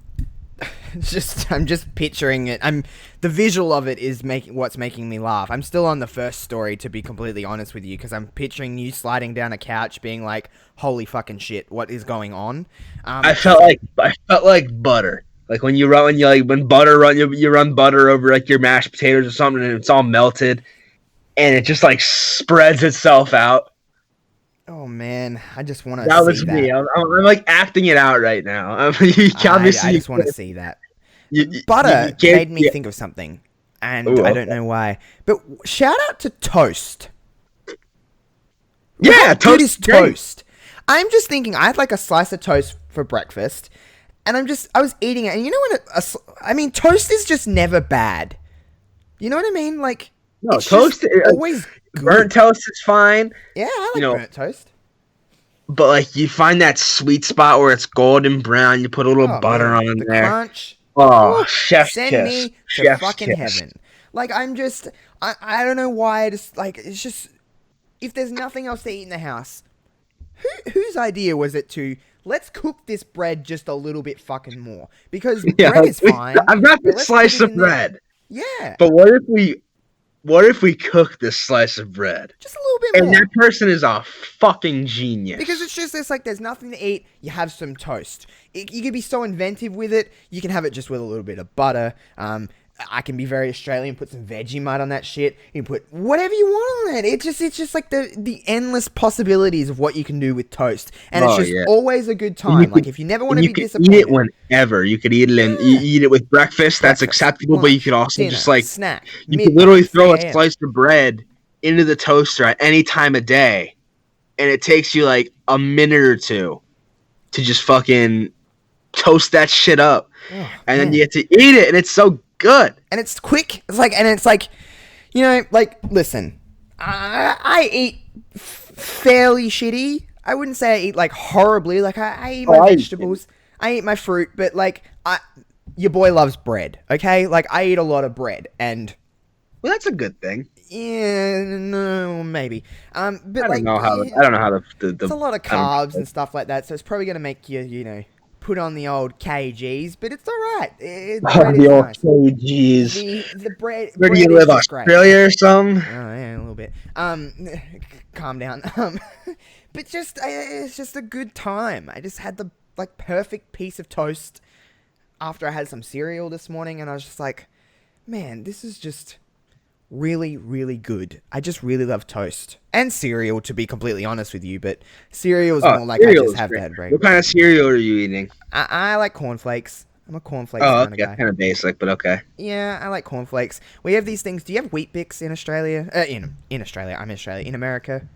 just picturing it. The visual of it is what's making me laugh. I'm still on the first story, to be completely honest with you, because I'm picturing you sliding down a couch being like, holy fucking shit, what is going on? I felt like butter. Like when you run butter over like your mashed potatoes or something, and it's all melted. And it just like spreads itself out. Oh man, I just want to see that. That was me. I'm like acting it out right now. I just want to see that. Butter made me think of something, and I don't know why. But shout out to toast. Yeah, toast is toast. I'm just thinking, I had like a slice of toast for breakfast, and I was eating it, and you know toast is just never bad. You know what I mean? Like. No, toast always good. Burnt toast is fine. Yeah, I like burnt toast. But like you find that sweet spot where it's golden brown, you put a little butter on the there. Crunch. Oh, chef's send kiss. Me to chef's fucking kiss. heaven. Like I don't know why. It's just if there's nothing else to eat in the house, whose idea was it to let's cook this bread just a little bit fucking more? Because bread is fine. I've got this slice of bread. Yeah. But what if we cook this slice of bread? Just a little bit more. And that person is a fucking genius. Because it's like there's nothing to eat. You have some toast. You could be so inventive with it. You can have it just with a little bit of butter, I can be very Australian, put some Vegemite on that shit. You can put whatever you want on it. It's just like the endless possibilities of what you can do with toast. And it's just always a good time. Like, if you never want to be disappointed. You can eat it whenever. You could eat it eat it with breakfast. That's acceptable, lunch, but you could also dinner, just like snack. You could literally throw a slice of bread into the toaster at any time of day, and it takes you like a minute or two to just fucking toast that shit up. And then you get to eat it, and it's so good. And it's quick. It's like, you know, like, listen, I eat fairly shitty. I wouldn't say I eat, like, horribly. Like, I eat my vegetables. I eat my fruit. But, like, your boy loves bread, okay? Like, I eat a lot of bread. And... well, that's a good thing. Yeah, no, maybe. But I don't know how the it's a lot of carbs and stuff like that, so it's probably going to make you, you know, put on the old kgs, but it's all right. The old nice. Kgs. The bread. Where do you live, Australia or something? Oh yeah, a little bit. Calm down. But just it's just a good time. I just had the like perfect piece of toast after I had some cereal this morning, and I was just like, man, this is just really, really good. I just really love toast and cereal, to be completely honest with you. But cereal is more like I just have that break. What kind of cereal are you eating? I like cornflakes. I'm a cornflakes kind of guy. Kind of basic, but okay. Yeah, I like cornflakes. We have these things. Do you have Wheat Bix in Australia? In Australia, I'm in Australia. In America,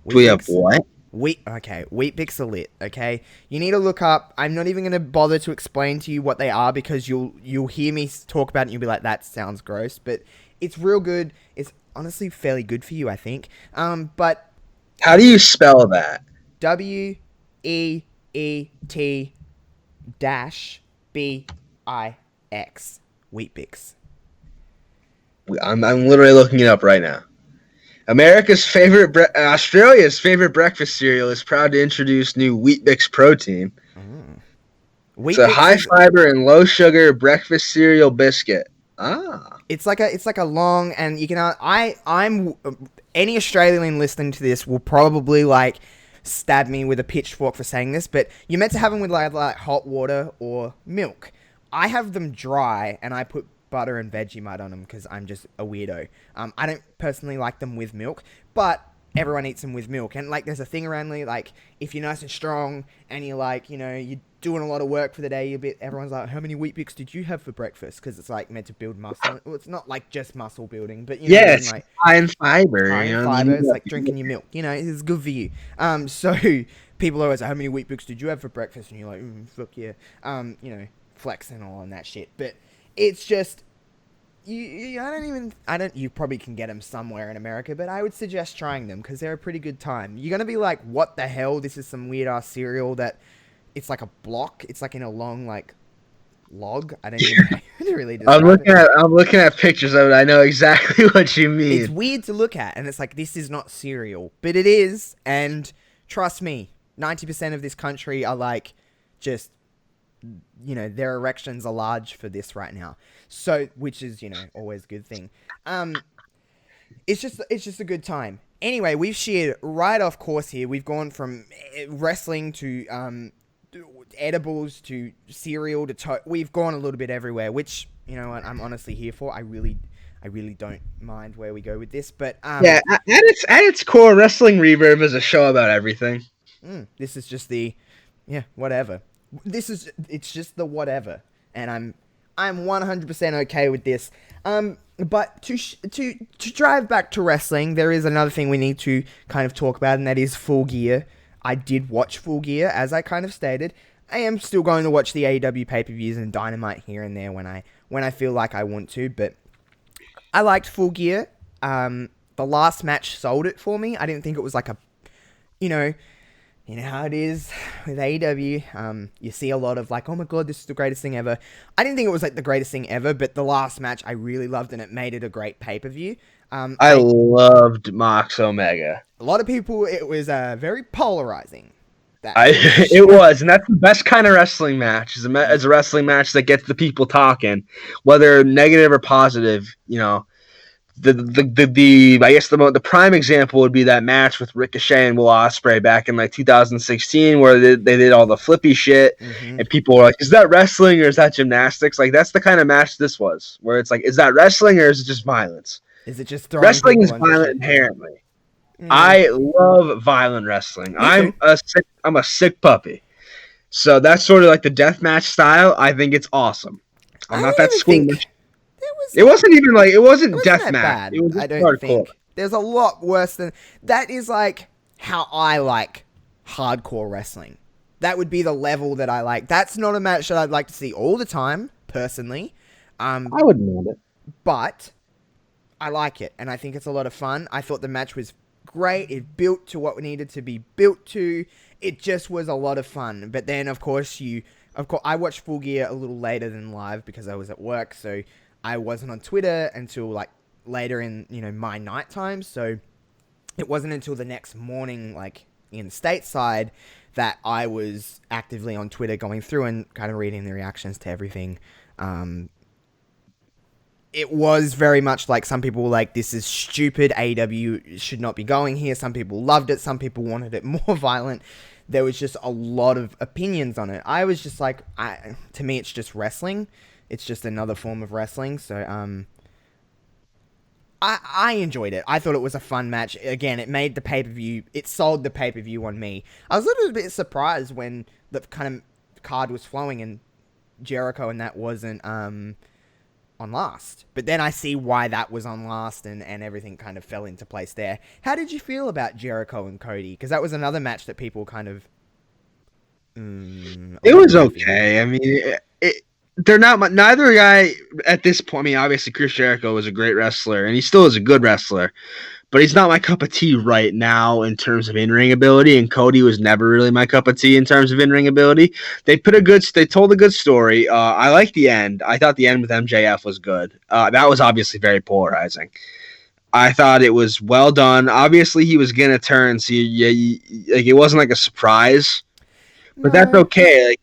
do we have what? Wheat Bix are lit. Okay, you need to look up. I'm not even gonna bother to explain to you what they are because you'll hear me talk about it and you'll be like, that sounds gross, but it's real good. It's honestly fairly good for you, I think. But how do you spell that? WEET-BIX. Wheat Bix. I'm literally looking it up right now. Australia's favorite breakfast cereal is proud to introduce new Wheat Bix protein. It's a high fiber and low sugar breakfast cereal biscuit. It's like a long, and you can I'm any Australian listening to this will probably like stab me with a pitchfork for saying this, but you're meant to have them with like hot water or milk. I have them dry, and I put butter and Vegemite on them because I'm just a weirdo. I don't personally like them with milk, but everyone eats them with milk. And like, there's a thing around me, like, if you're nice and strong and you're like, you know, you're doing a lot of work for the day, everyone's like, how many Wheat Bix did you have for breakfast? Because it's like meant to build muscle. Well, it's not like just muscle building, but you know, it's like high in fiber. It's like drinking your milk. You know, it's good for you. So people always say, how many Wheat Bix did you have for breakfast? And you're like, fuck yeah. You know, flexing all on that shit. But it's just, you probably can get them somewhere in America, but I would suggest trying them because they're a pretty good time. You're going to be like, what the hell? This is some weird ass cereal that it's like a block. It's like in a long, like, log. I don't even know how to really describe I'm looking at pictures of it. I know exactly what you mean. It's weird to look at, and it's like, this is not cereal, but it is. And trust me, 90% of this country are like, just, you know, their erections are large for this right now. So, which is, you know, always a good thing. It's just a good time. Anyway, we've sheared right off course here. We've gone from wrestling to edibles to cereal to we've gone a little bit everywhere, which, you know what, I'm honestly here for. I really don't mind where we go with this, but yeah, at its core, Wrestling Reverb is a show about everything. This is just the whatever. It's just the whatever, and I'm 100% okay with this. But to drive back to wrestling, there is another thing we need to kind of talk about, and that is Full Gear. I did watch Full Gear, as I kind of stated. I am still going to watch the AEW pay-per-views and Dynamite here and there when I feel like I want to, but I liked Full Gear. The last match sold it for me. I didn't think it was like a, you know how it is with AEW. You see a lot of like, oh my god, this is the greatest thing ever. I didn't think it was like the greatest thing ever, but the last match I really loved, and it made it a great pay-per-view. I loved Mox Omega. A lot of people, it was very polarizing. It was, and that's the best kind of wrestling match. Is a wrestling match that gets the people talking, whether negative or positive. You know, I guess the prime example would be that match with Ricochet and Will Ospreay back in like 2016, where they did all the flippy shit, and people were like, "Is that wrestling or is that gymnastics?" Like that's the kind of match this was, where it's like, "Is that wrestling or is it just violence?" Is it just throwing Wrestling is people onto violent shit? inherently. Yeah. I love violent wrestling. Me too. I'm a sick puppy. So that's sort of like the deathmatch style. I think it's awesome. I'm I not don't that even squeamish. think It wasn't even like it wasn't wasn't that deathmatch. bad. It was I just don't hardcore. think. There's a lot worse than that. Is like how I like hardcore wrestling. That would be the level that I like. That's not a match that I'd like to see all the time, personally. I wouldn't mind it. But I like it, and I think it's a lot of fun. I thought the match was great. It built to what needed to be built to. It just was a lot of fun. But then, of course, I watched Full Gear a little later than live because I was at work, so I wasn't on Twitter until like later in my nighttime. So it wasn't until the next morning, like in stateside, that I was actively on Twitter going through and kind of reading the reactions to everything. It was very much like some people were like, this is stupid, AEW should not be going here. Some people loved it. Some people wanted it more violent. There was just a lot of opinions on it. I was just like, to me, it's just wrestling. It's just another form of wrestling. So, I enjoyed it. I thought it was a fun match. Again, it made the pay-per-view, it sold the pay-per-view on me. I was a little bit surprised when the kind of card was flowing and Jericho and that wasn't, on last. But then I see why that was on last and everything kind of fell into place there. How did you feel about Jericho and Cody? Because that was another match that people kind of... it was okay. I mean, they're not... Neither guy at this point... I mean, obviously Chris Jericho was a great wrestler, and he still is a good wrestler. But he's not my cup of tea right now in terms of in-ring ability, and Cody was never really my cup of tea in terms of in-ring ability. They told a good story. I liked the end. I thought the end with MJF was good. That was obviously very polarizing. I thought it was well done. Obviously, he was gonna turn, so it wasn't like a surprise, but that's okay. Like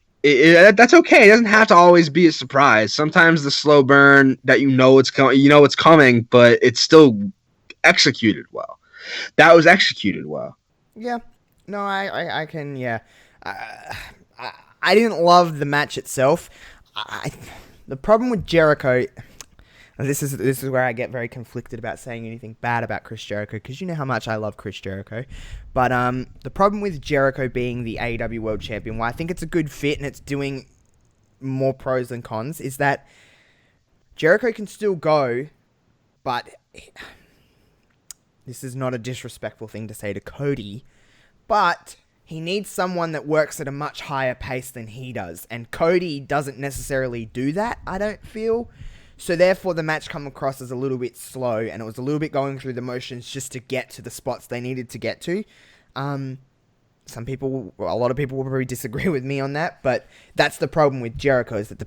that's okay. It doesn't have to always be a surprise. Sometimes the slow burn that it's coming, but it's still executed well. That was executed well. Yeah. No, I can, yeah. I didn't love the match itself. The problem with Jericho, this is where I get very conflicted about saying anything bad about Chris Jericho, because you know how much I love Chris Jericho. But the problem with Jericho being the AEW World Champion, why I think it's a good fit and it's doing more pros than cons, is that Jericho can still go, but... This is not a disrespectful thing to say to Cody, but he needs someone that works at a much higher pace than he does. And Cody doesn't necessarily do that, I don't feel. So therefore the match come across as a little bit slow, and it was a little bit going through the motions just to get to the spots they needed to get to. A lot of people will probably disagree with me on that, but that's the problem with Jericho, is that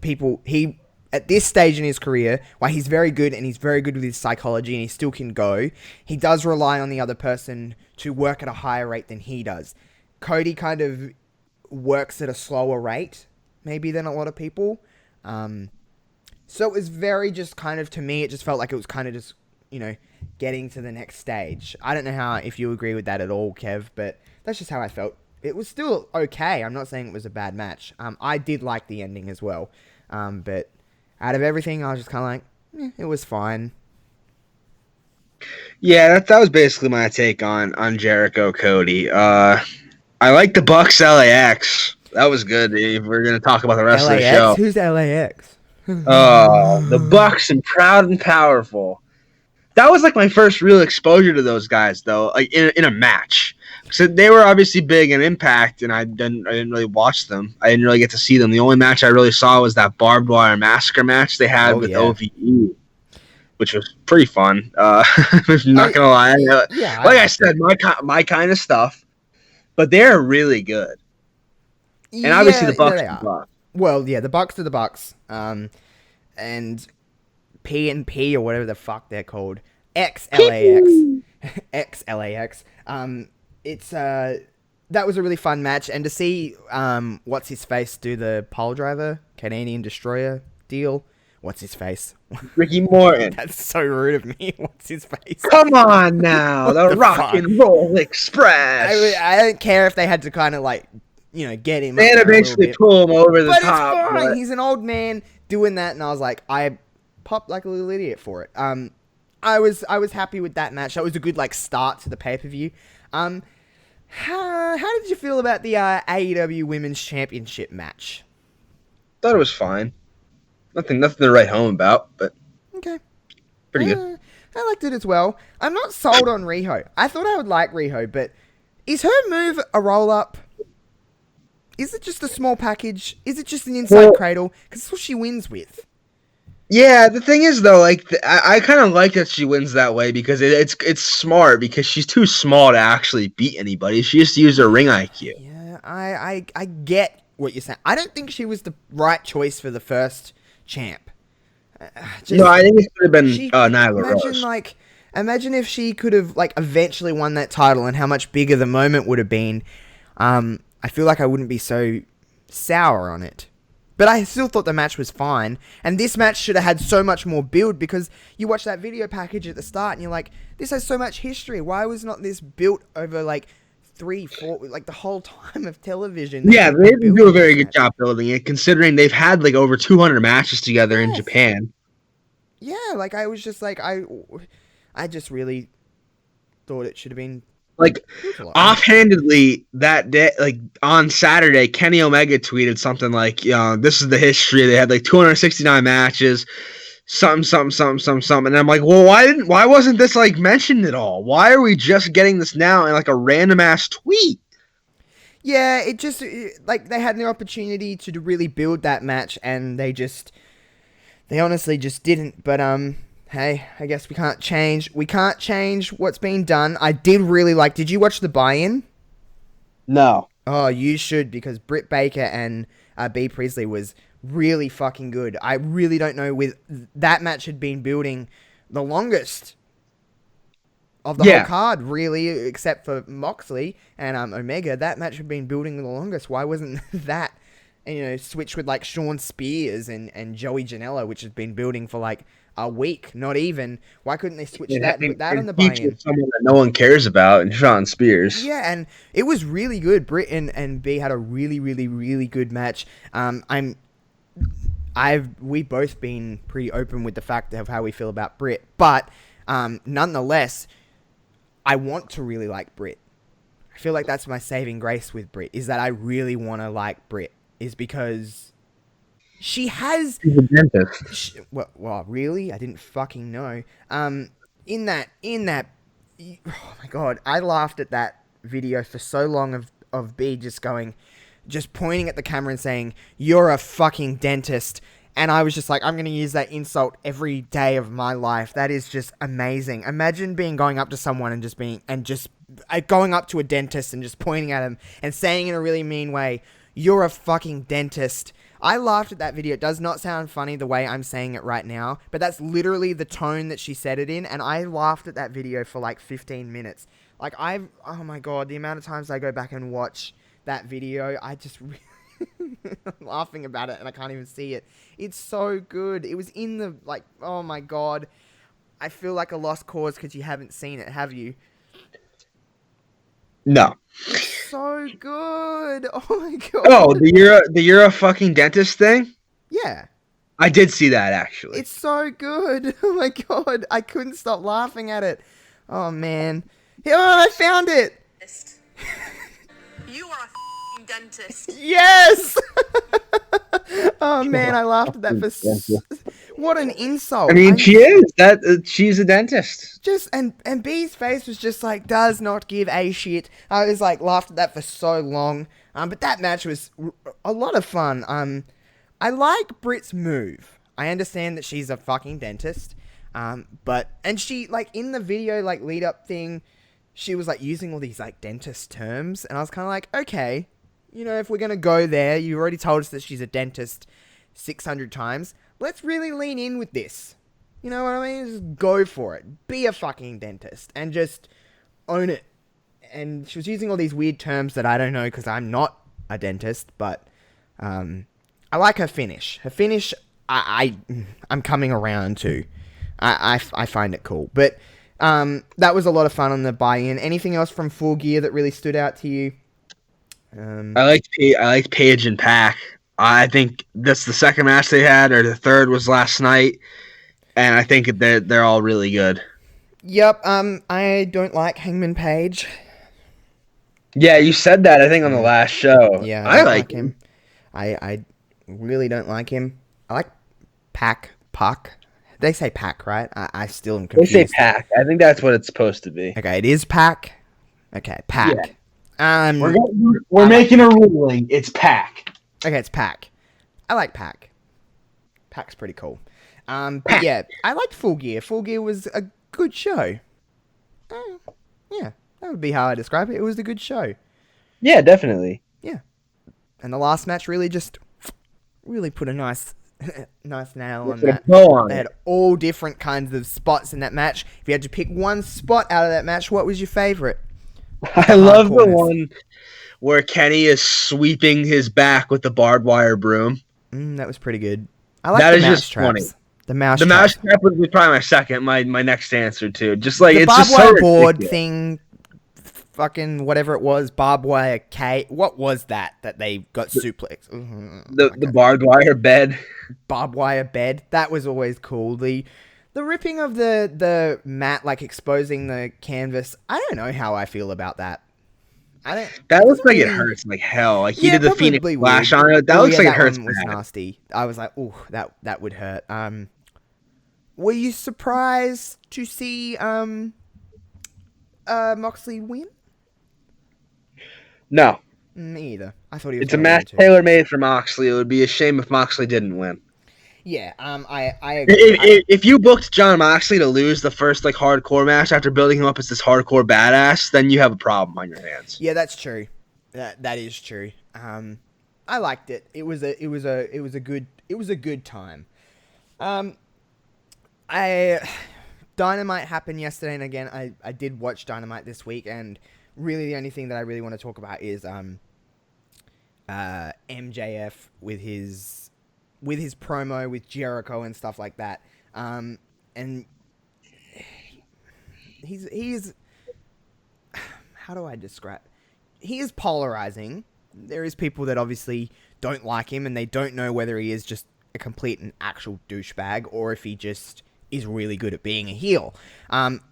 at this stage in his career, while he's very good and he's very good with his psychology and he still can go, he does rely on the other person to work at a higher rate than he does. Cody kind of works at a slower rate, maybe, than a lot of people. So it was very just kind of, to me, it just felt like it was kind of just, getting to the next stage. I don't know if you agree with that at all, Kev, but that's just how I felt. It was still okay. I'm not saying it was a bad match. I did like the ending as well. But... out of everything, I was just kind of like, it was fine. Yeah, that was basically my take on Jericho Cody. I like the Bucks LAX. That was good. If we're gonna talk about the rest of the show, Who's LAX? The Bucks and Proud and Powerful. That was like my first real exposure to those guys, though, like in a match. So they were obviously big in Impact, and I didn't really watch them. I didn't really get to see them. The only match I really saw was that barbed wire massacre match they had with OVE, which was pretty fun. I'm not gonna lie. I said, my kind of stuff. But they're really good, and obviously the Bucks are the Bucks. Well, yeah, the Bucks are the Bucks. And P&P or whatever the fuck they're called, ex-LAX. It's that was a really fun match, and to see what's his face do the pile driver Canadian Destroyer deal what's his face? Ricky Morton. That's so rude of me. What's his face? Come on now, the Rock fuck? and Roll Express. I don't care if they had to kind of like, get him. They up had to there a little basically bit. pull him over the But top. it's fine. But He's an old man doing that, and I was like, I popped like a little idiot for it. I was happy with that match. That was a good like start to the pay-per-view. How did you feel about the AEW Women's Championship match? thought it was fine. Nothing to write home about, but Okay. pretty good. I liked it as well. I'm not sold on Riho. I thought I would like Riho, but is her move a roll-up? Is it just a small package? Is it just an inside cradle? Because that's what she wins with. Yeah, the thing is though, like I kind of like that she wins that way because it's smart because she's too small to actually beat anybody. She just used her ring IQ. Yeah, I get what you're saying. I don't think she was the right choice for the first champ. No, I think it could have been Nyla imagine Rose. Imagine if she could have like eventually won that title and how much bigger the moment would have been. I feel like I wouldn't be so sour on it. But I still thought the match was fine. And this match should have had so much more build because you watch that video package at the start and you're like, this has so much history. Why was not this built over like 3-4, like the whole time of television? Yeah, they didn't do a very good job building it, considering they've had like over 200 matches together in Japan. Yeah, like I was just like, I just really thought it should have been like offhandedly that day, like on Saturday, Kenny Omega tweeted something like, "This is the history. They had like 269 matches, something." And I'm like, well, why wasn't this like mentioned at all? Why are we just getting this now in like a random ass tweet? Yeah, like they had the opportunity to really build that match, and they honestly just didn't. But hey, I guess we can't change what's been done. I did really like... Did you watch the buy-in? No. Oh, you should, because Britt Baker and Bea Priestley was really fucking good. I really don't know, that match had been building the longest of the whole card, really, except for Moxley and Omega. That match had been building the longest. Why wasn't that, switched with like Shawn Spears and Joey Janela, which had been building for like a week, not even. Why couldn't they switch that and put that on the buy-in? Someone that no one cares about, and Shawn Spears. Yeah, and it was really good. Britt and B had a really, really, really good match. We've both been pretty open with the fact of how we feel about Britt, but nonetheless, I want to really like Britt. I feel like that's my saving grace with Britt, is that I really want to like Britt, is because she has... She's a dentist. Well, really? I didn't fucking know. In that... Oh my god, I laughed at that video for so long of B just pointing at the camera and saying, "You're a fucking dentist." And I was just like, I'm going to use that insult every day of my life. That is just amazing. Imagine going up to someone and going up to a dentist and just pointing at him and saying in a really mean way, "You're a fucking dentist." I laughed at that video. It does not sound funny the way I'm saying it right now, but that's literally the tone that she said it in, and I laughed at that video for like 15 minutes. Like, oh my god, the amount of times I go back and watch that video, I just I'm laughing about it and I can't even see it. It's so good. It was in the, like, oh my god. I feel like a lost cause because you haven't seen it, have you? No. It's so good. Oh my god. Oh, the you're a fucking dentist thing? Yeah. I did see that, actually. It's so good. Oh my god. I couldn't stop laughing at it. Oh man. Oh, I found it. You are a f***ing dentist. Yes. Oh man, I laughed at that for what an insult. I mean, she is that she's a dentist. Just and B's face was just like, does not give a shit. I was like laughed at that for so long. But that match was a lot of fun. I like Britt's move. I understand that she's a fucking dentist. But she like in the video like lead up thing, she was like using all these like dentist terms, and I was kind of like, okay, if we're gonna go there, you already told us that she's a dentist 600 times. Let's really lean in with this. You know what I mean? Just go for it. Be a fucking dentist and just own it. And she was using all these weird terms that I don't know because I'm not a dentist, but I like her finish. Her finish I'm coming around to. I find it cool. But that was a lot of fun on the buy-in. Anything else from Full Gear that really stood out to you? I liked Paige and Pac. I think that's the second match they had, or the third was last night, and I think they're all really good. Yep. I don't like Hangman Page. Yeah, you said that, I think, on the last show. Yeah, I like him. I really don't like him. I like Puck. They say Pac, right? I still am They confused. say Pac. I think that's what it's supposed to be. Okay, it is Pac. Okay, Pac. Yeah. We're making a ruling. It's Pac. Okay, it's Pac. I like Pac. Pac's pretty cool. But yeah, I liked Full Gear. Full Gear was a good show. Yeah, that would be how I describe it. It was a good show. Yeah, definitely. Yeah. And the last match really put a nice nail on that. They had all different kinds of spots in that match. If you had to pick one spot out of that match, what was your favorite? I love the one where Kenny is sweeping his back with the barbed wire broom. That was pretty good. I like the mouse traps. Funny. The mouse trap would be probably my second, my next answer too. Just like the it's barbed just wire so board ridiculous. thing, fucking whatever it was, barbed wire K. What was that they got suplexed? The barbed wire bed. Barbed wire bed. That was always cool. The ripping of the mat, like exposing the canvas. I don't know how I feel about that. That looks like it hurts like hell. Like he did the Phoenix Flash on it. That looks like it hurts. That one was nasty. I was like, oh, that would hurt. Were you surprised to see Moxley win? No. Me either. I thought he was. It's a match tailor made for Moxley. It would be a shame if Moxley didn't win. Yeah. I agree. If you booked John Moxley to lose the first hardcore match after building him up as this hardcore badass, then you have a problem on your hands. Yeah, that's true. That is true. I liked it. It was a good time. Dynamite happened yesterday, and again, I did watch Dynamite this week, and really the only thing that I really want to talk about is MJF with his promo with Jericho and stuff like that. And he's how do I describe? He is polarizing. There is people that obviously don't like him, and they don't know whether he is just a complete and actual douchebag or if he just is really good at being a heel.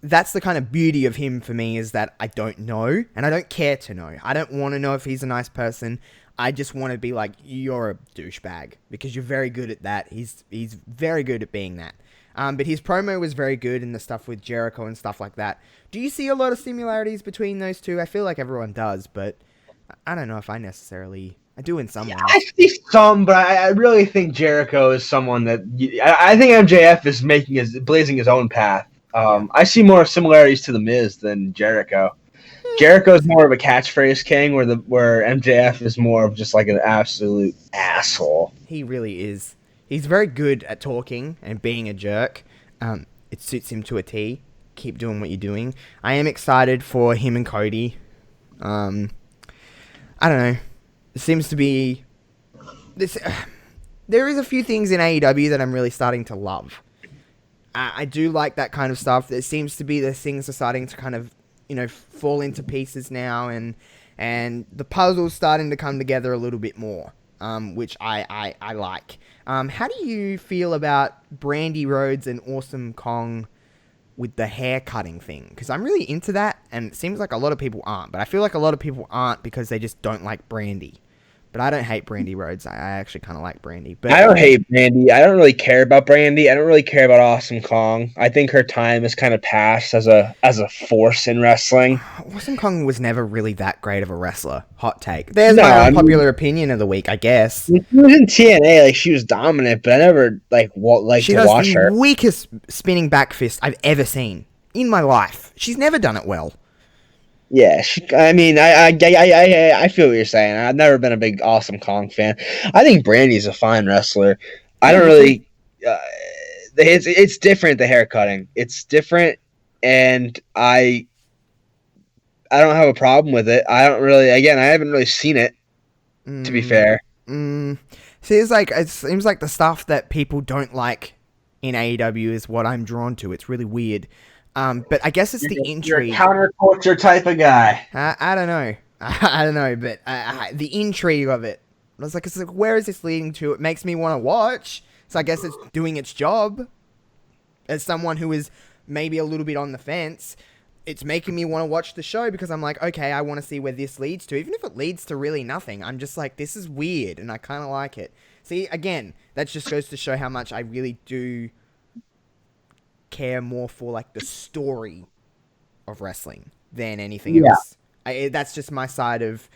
That's the kind of beauty of him for me, is that I don't know, and I don't care to know. I don't want to know if he's a nice person. I just want to be like, you're a douchebag, because you're very good at that. He's very good at being that. But his promo was very good, and the stuff with Jericho and stuff like that. Do you see a lot of similarities between those two? I feel like everyone does, but I don't know if I necessarily... I do in some ways. I see some, but I really think Jericho is someone that... I think MJF is blazing his own path. I see more similarities to The Miz than Jericho. Jericho's more of a catchphrase king, where MJF is more of just like an absolute asshole. He really is. He's very good at talking and being a jerk. It suits him to a T. Keep doing what you're doing. I am excited for him and Cody. I don't know. It seems to be... there is a few things in AEW that I'm really starting to love. I do like that kind of stuff. There seems to be the things are starting to kind of, fall into pieces now, and the puzzle's starting to come together a little bit more, which I like. How do you feel about Brandy Rhodes and Awesome Kong with the hair cutting thing? Because I'm really into that, and it seems like a lot of people aren't, but I feel like a lot of people aren't because they just don't like Brandy. But I don't hate Brandy Rhodes. I actually kind of like Brandy. But I don't hate Brandy. I don't really care about Brandy. I don't really care about Awesome Kong. I think her time is kind of past as a force in wrestling. Awesome Kong was never really that great of a wrestler. Hot take. There's my unpopular opinion of the week, I guess. When she was in TNA, she was dominant, but I never liked to watch her. She does the weakest spinning back fist I've ever seen in my life. She's never done it well. Yeah, I feel what you're saying. I've never been a big Awesome Kong fan. I think Brandy's a fine wrestler. I don't really. It's different, the hair cutting. It's different, and I don't have a problem with it. I don't really. Again, I haven't really seen it. To be fair. See, it seems like the stuff that people don't like in AEW is what I'm drawn to. It's really weird. But I guess it's the intrigue. You're a counterculture type of guy. I don't know. I don't know, but the intrigue of it. It's like, where is this leading to? It makes me want to watch. So I guess it's doing its job. As someone who is maybe a little bit on the fence, it's making me want to watch the show because I'm like, okay, I want to see where this leads to. Even if it leads to really nothing, I'm just like, this is weird, and I kind of like it. See, again, that just goes to show how much I really do care more for, like, the story of wrestling than anything else. That's just my side of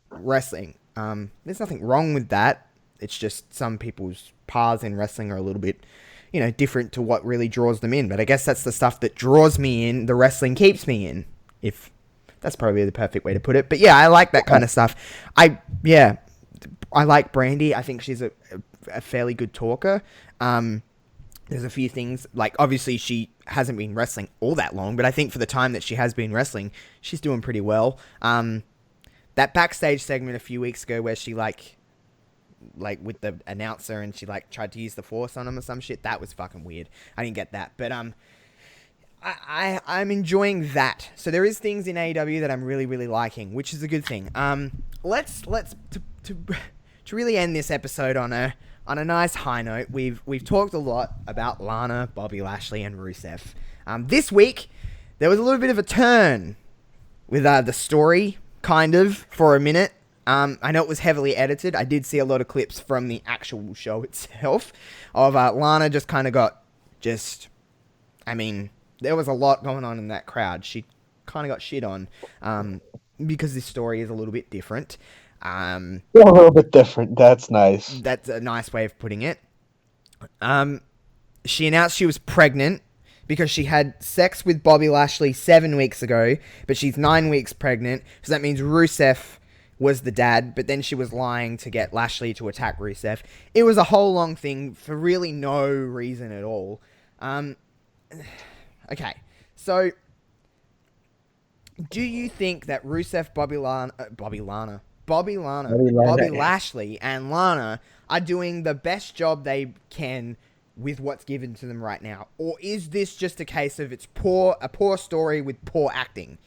wrestling. There's nothing wrong with that. It's just some people's paths in wrestling are a little bit, different to what really draws them in. But I guess that's the stuff that draws me in. The wrestling keeps me in. If that's probably the perfect way to put it. But yeah, I like that kind of stuff. I like Brandy. I think she's a fairly good talker. There's a few things, like, obviously she hasn't been wrestling all that long, but I think for the time that she has been wrestling, she's doing pretty well. That backstage segment a few weeks ago where she, like with the announcer and she, like, tried to use the force on him or some shit, that was fucking weird. I didn't get that, but, I'm enjoying that. So there is things in AEW that I'm really, really liking, which is a good thing. Let's to really end this episode on a nice high note. We've talked a lot about Lana, Bobby Lashley, and Rusev. This week there was a little bit of a turn with the story, kind of, for a minute. I know it was heavily edited. I did see a lot of clips from the actual show itself of Lana just kind of got there was a lot going on in that crowd. She kind of got shit on because this story is a little bit different. A little bit different. That's nice. That's a nice way of putting it. She announced she was pregnant because she had sex with Bobby Lashley 7 weeks ago, but she's 9 weeks pregnant. So that means Rusev was the dad, but then she was lying to get Lashley to attack Rusev. It was a whole long thing for really no reason at all. Okay, so do you think that Rusev, Bobby Lashley, and Lana are doing the best job they can with what's given to them right now? Or is this just a case of a poor story with poor acting?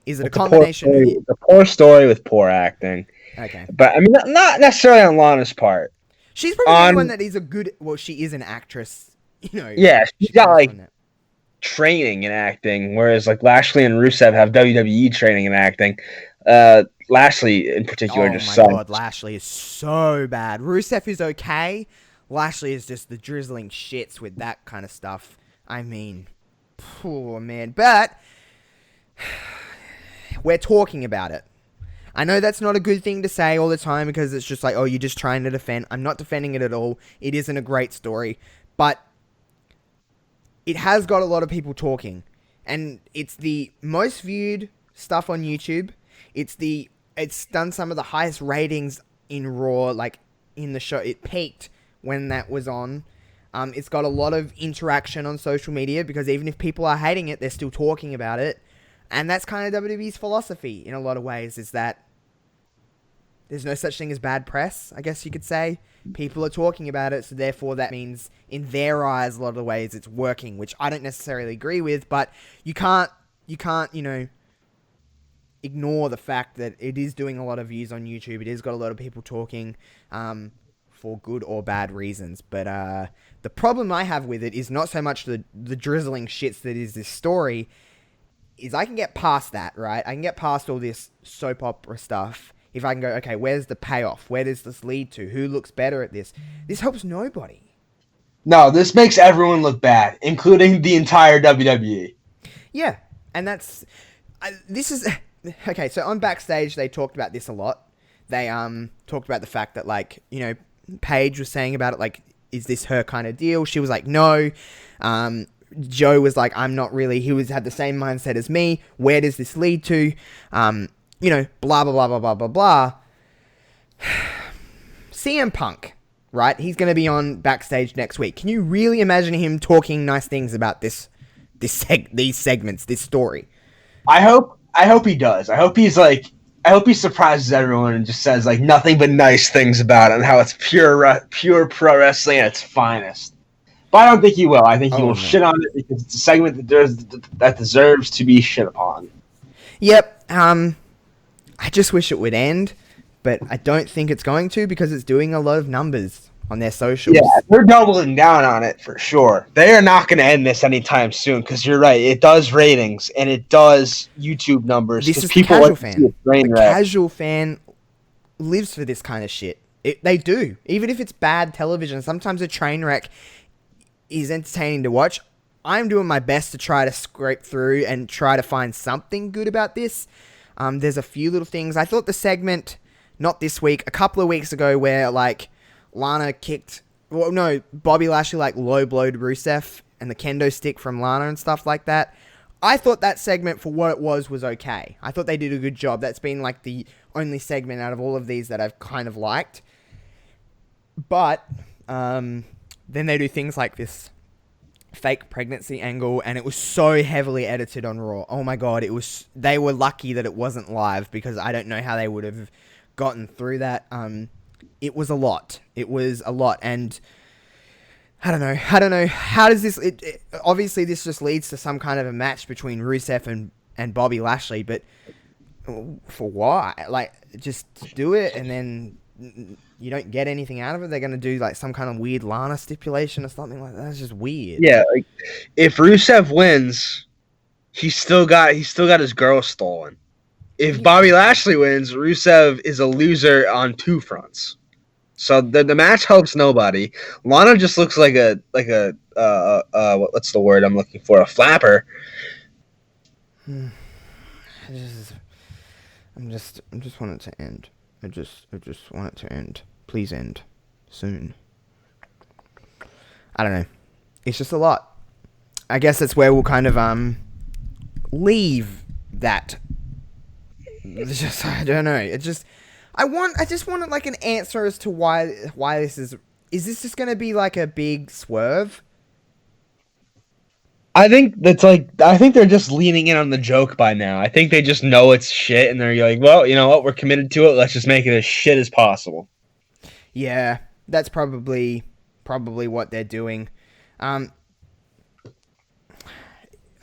Is it a combination of... A poor story with poor acting. Okay. But, I mean, not necessarily on Lana's part. She's probably the one that is a good... Well, she is an actress, Yeah, she's got, like, training in acting, whereas, like, Lashley and Rusev have WWE training in acting. Lashley, in particular, just sucks. Oh, my God, Lashley is so bad. Rusev is okay. Lashley is just the drizzling shits with that kind of stuff. I mean, poor man. But we're talking about it. I know that's not a good thing to say all the time because it's just like, oh, you're just trying to defend. I'm not defending it at all. It isn't a great story. But it has got a lot of people talking. And it's the most viewed stuff on YouTube. It's done some of the highest ratings in Raw, like, in the show. It peaked when that was on. It's got a lot of interaction on social media because even if people are hating it, they're still talking about it. And that's kind of WWE's philosophy in a lot of ways, is that there's no such thing as bad press, I guess you could say. People are talking about it, so therefore that means, in their eyes, a lot of the ways it's working, which I don't necessarily agree with, but you can't, ignore the fact that it is doing a lot of views on YouTube. It has got a lot of people talking for good or bad reasons. But the problem I have with it is not so much the drizzling shits that is this story, is I can get past that, right? I can get past all this soap opera stuff if I can go, okay, where's the payoff? Where does this lead to? Who looks better at this? This helps nobody. No, this makes everyone look bad, including the entire WWE. Yeah, and that's... this is... Okay, so on Backstage, they talked about this a lot. They talked about the fact that, like, Paige was saying about it, like, is this her kind of deal? She was like, no. Joe was like, I'm not really. He had the same mindset as me. Where does this lead to? Blah, blah, blah, blah, blah, blah, blah. CM Punk, right? He's going to be on Backstage next week. Can you really imagine him talking nice things about these segments, this story? I hope he does. I hope he's like, I hope he surprises everyone and just says like nothing but nice things about it and how it's pure pro wrestling at its finest. But I don't think he will. I think he will shit on it because it's a segment that deserves to be shit upon. Yep. I just wish it would end, but I don't think it's going to because it's doing a lot of numbers on their socials. Yeah, they're doubling down on it for sure. They are not going to end this anytime soon because you're right. It does ratings and it does YouTube numbers. This is people the casual like fan. to see a train The wreck. casual fan lives for this kind of shit. They do. Even if it's bad television, sometimes a train wreck is entertaining to watch. I'm doing my best to try to scrape through and try to find something good about this. There's a few little things. I thought the segment, not this week, a couple of weeks ago where, like, Lana kicked... Well, no, Bobby Lashley, like, low-blowed Rusev and the kendo stick from Lana and stuff like that. I thought that segment, for what it was okay. I thought they did a good job. That's been, like, the only segment out of all of these that I've kind of liked. But, then they do things like this fake pregnancy angle, and it was so heavily edited on Raw. Oh my god, they were lucky that it wasn't live because I don't know how they would have gotten through that. It was a lot, and I don't know, how does this, obviously this just leads to some kind of a match between Rusev and Bobby Lashley, but for why? Like, just do it and then you don't get anything out of it. They're going to do like some kind of weird Lana stipulation or something like that. That's just weird. Yeah, like if Rusev wins, he's still got his girl stolen. If Bobby Lashley wins, Rusev is a loser on two fronts. So the match helps nobody. Lana just looks like a what's the word I'm looking for? A flapper. I just want it to end. I just want it to end. Please end. Soon. I don't know. It's just a lot. I guess that's where we'll kind of leave that. It's just, I don't know. I just wanted like an answer as to why this is this just going to be like a big swerve? I think they're just leaning in on the joke by now. I think they just know it's shit and they're like, well, you know what? We're committed to it. Let's just make it as shit as possible. Yeah, that's probably what they're doing. Answer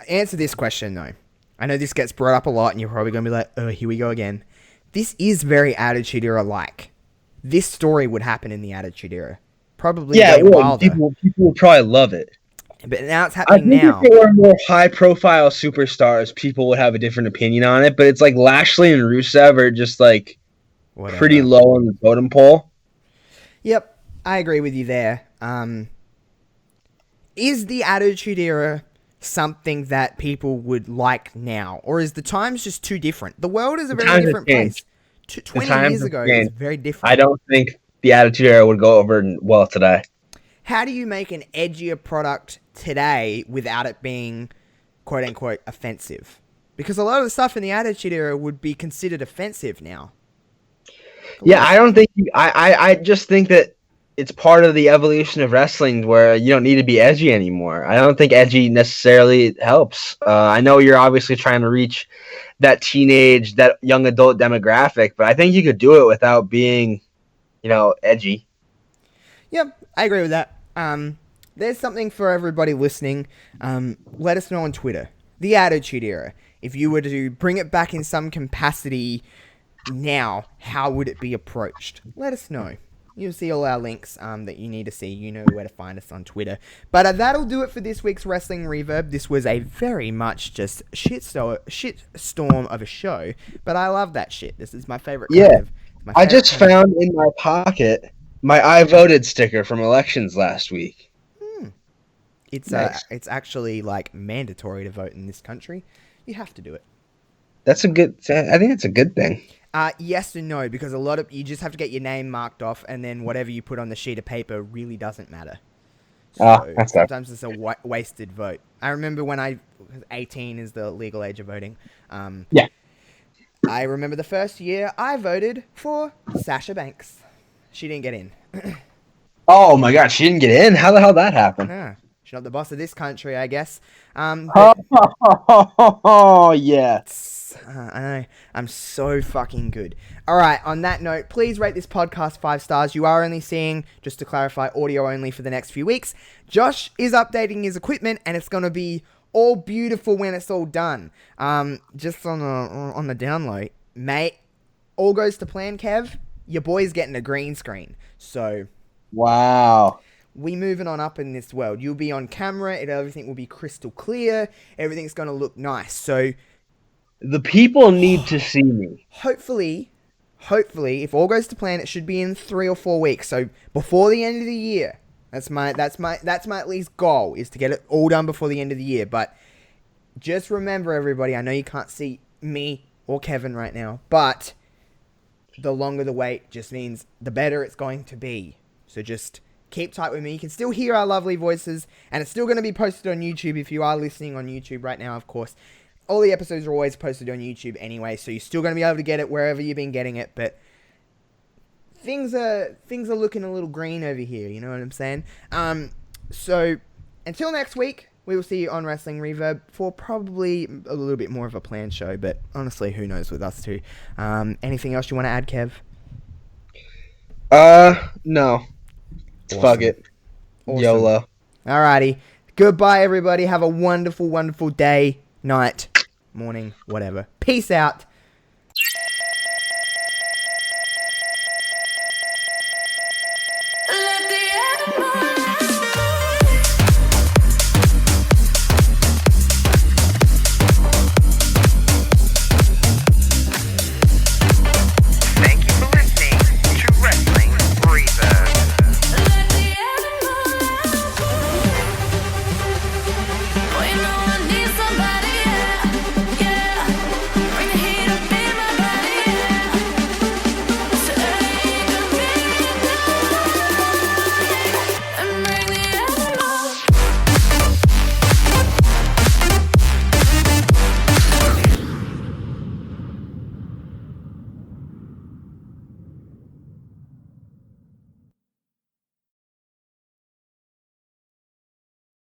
this question though. I know this gets brought up a lot and you're probably going to be like, oh, here we go again. This is very Attitude Era-like. This story would happen in the Attitude Era. Probably way wilder. People will probably love it. But now it's happening now. If there were more high-profile superstars, people would have a different opinion on it. But it's like Lashley and Rusev are just like pretty low on the totem pole. Yep, I agree with you there. Is the Attitude Era something that people would like now, or is the times just too different? The world is a very different place. 20 years ago, it was very different. I don't think the Attitude Era would go over well today. How do you make an edgier product today without it being quote-unquote offensive? Because a lot of the stuff in the Attitude Era would be considered offensive now. Yeah, I don't think... I just think that it's part of the evolution of wrestling where you don't need to be edgy anymore. I don't think edgy necessarily helps. I know you're obviously trying to reach that teenage, that young adult demographic, but I think you could do it without being, edgy. Yep, I agree with that. There's something for everybody listening. Let us know on Twitter. The Attitude Era. If you were to bring it back in some capacity now, how would it be approached? Let us know. You'll see all our links that you need to see. You know where to find us on Twitter. But that'll do it for this week's Wrestling Reverb. This was a very much just shitstorm of a show. But I love that shit. This is my favorite kind of... I just found in my pocket my I voted sticker from elections last week. It's nice. It's actually like mandatory to vote in this country. You have to do it. I think it's a good thing. Yes and no, because you just have to get your name marked off, and then whatever you put on the sheet of paper really doesn't matter. So sometimes it's a wasted vote. I remember when 18 is the legal age of voting. Yeah. I remember the first year I voted for Sasha Banks. She didn't get in. Oh my god, she didn't get in? How the hell that happened? She's not the boss of this country, I guess. Oh, yeah. I know. I'm so fucking good. All right, on that note, please rate this podcast 5 stars. You are only seeing, just to clarify, audio only for the next few weeks. Josh is updating his equipment, and it's going to be all beautiful when it's all done. Just on the download, mate, all goes to plan, Kev. Your boy's getting a green screen. So, Wow. we moving on up in this world. You'll be on camera, and everything will be crystal clear. Everything's going to look nice. So, The people need to see me. hopefully, if all goes to plan, it should be in 3 or 4 weeks. So before the end of the year, that's my at least goal, is to get it all done before the end of the year. But just remember, everybody, I know you can't see me or Kevin right now, but the longer the wait just means the better it's going to be. So just keep tight with me. You can still hear our lovely voices, and it's still going to be posted on YouTube if you are listening on YouTube right now, of course. All the episodes are always posted on YouTube anyway, so you're still going to be able to get it wherever you've been getting it, but things are looking a little green over here, you know what I'm saying? So until next week, we will see you on Wrestling Reverb for probably a little bit more of a planned show, but honestly, who knows with us two. Anything else you want to add, Kev? No. Awesome. Fuck it. Awesome. YOLO. Alrighty. Goodbye, everybody. Have a wonderful, wonderful day, night, morning, whatever. Peace out.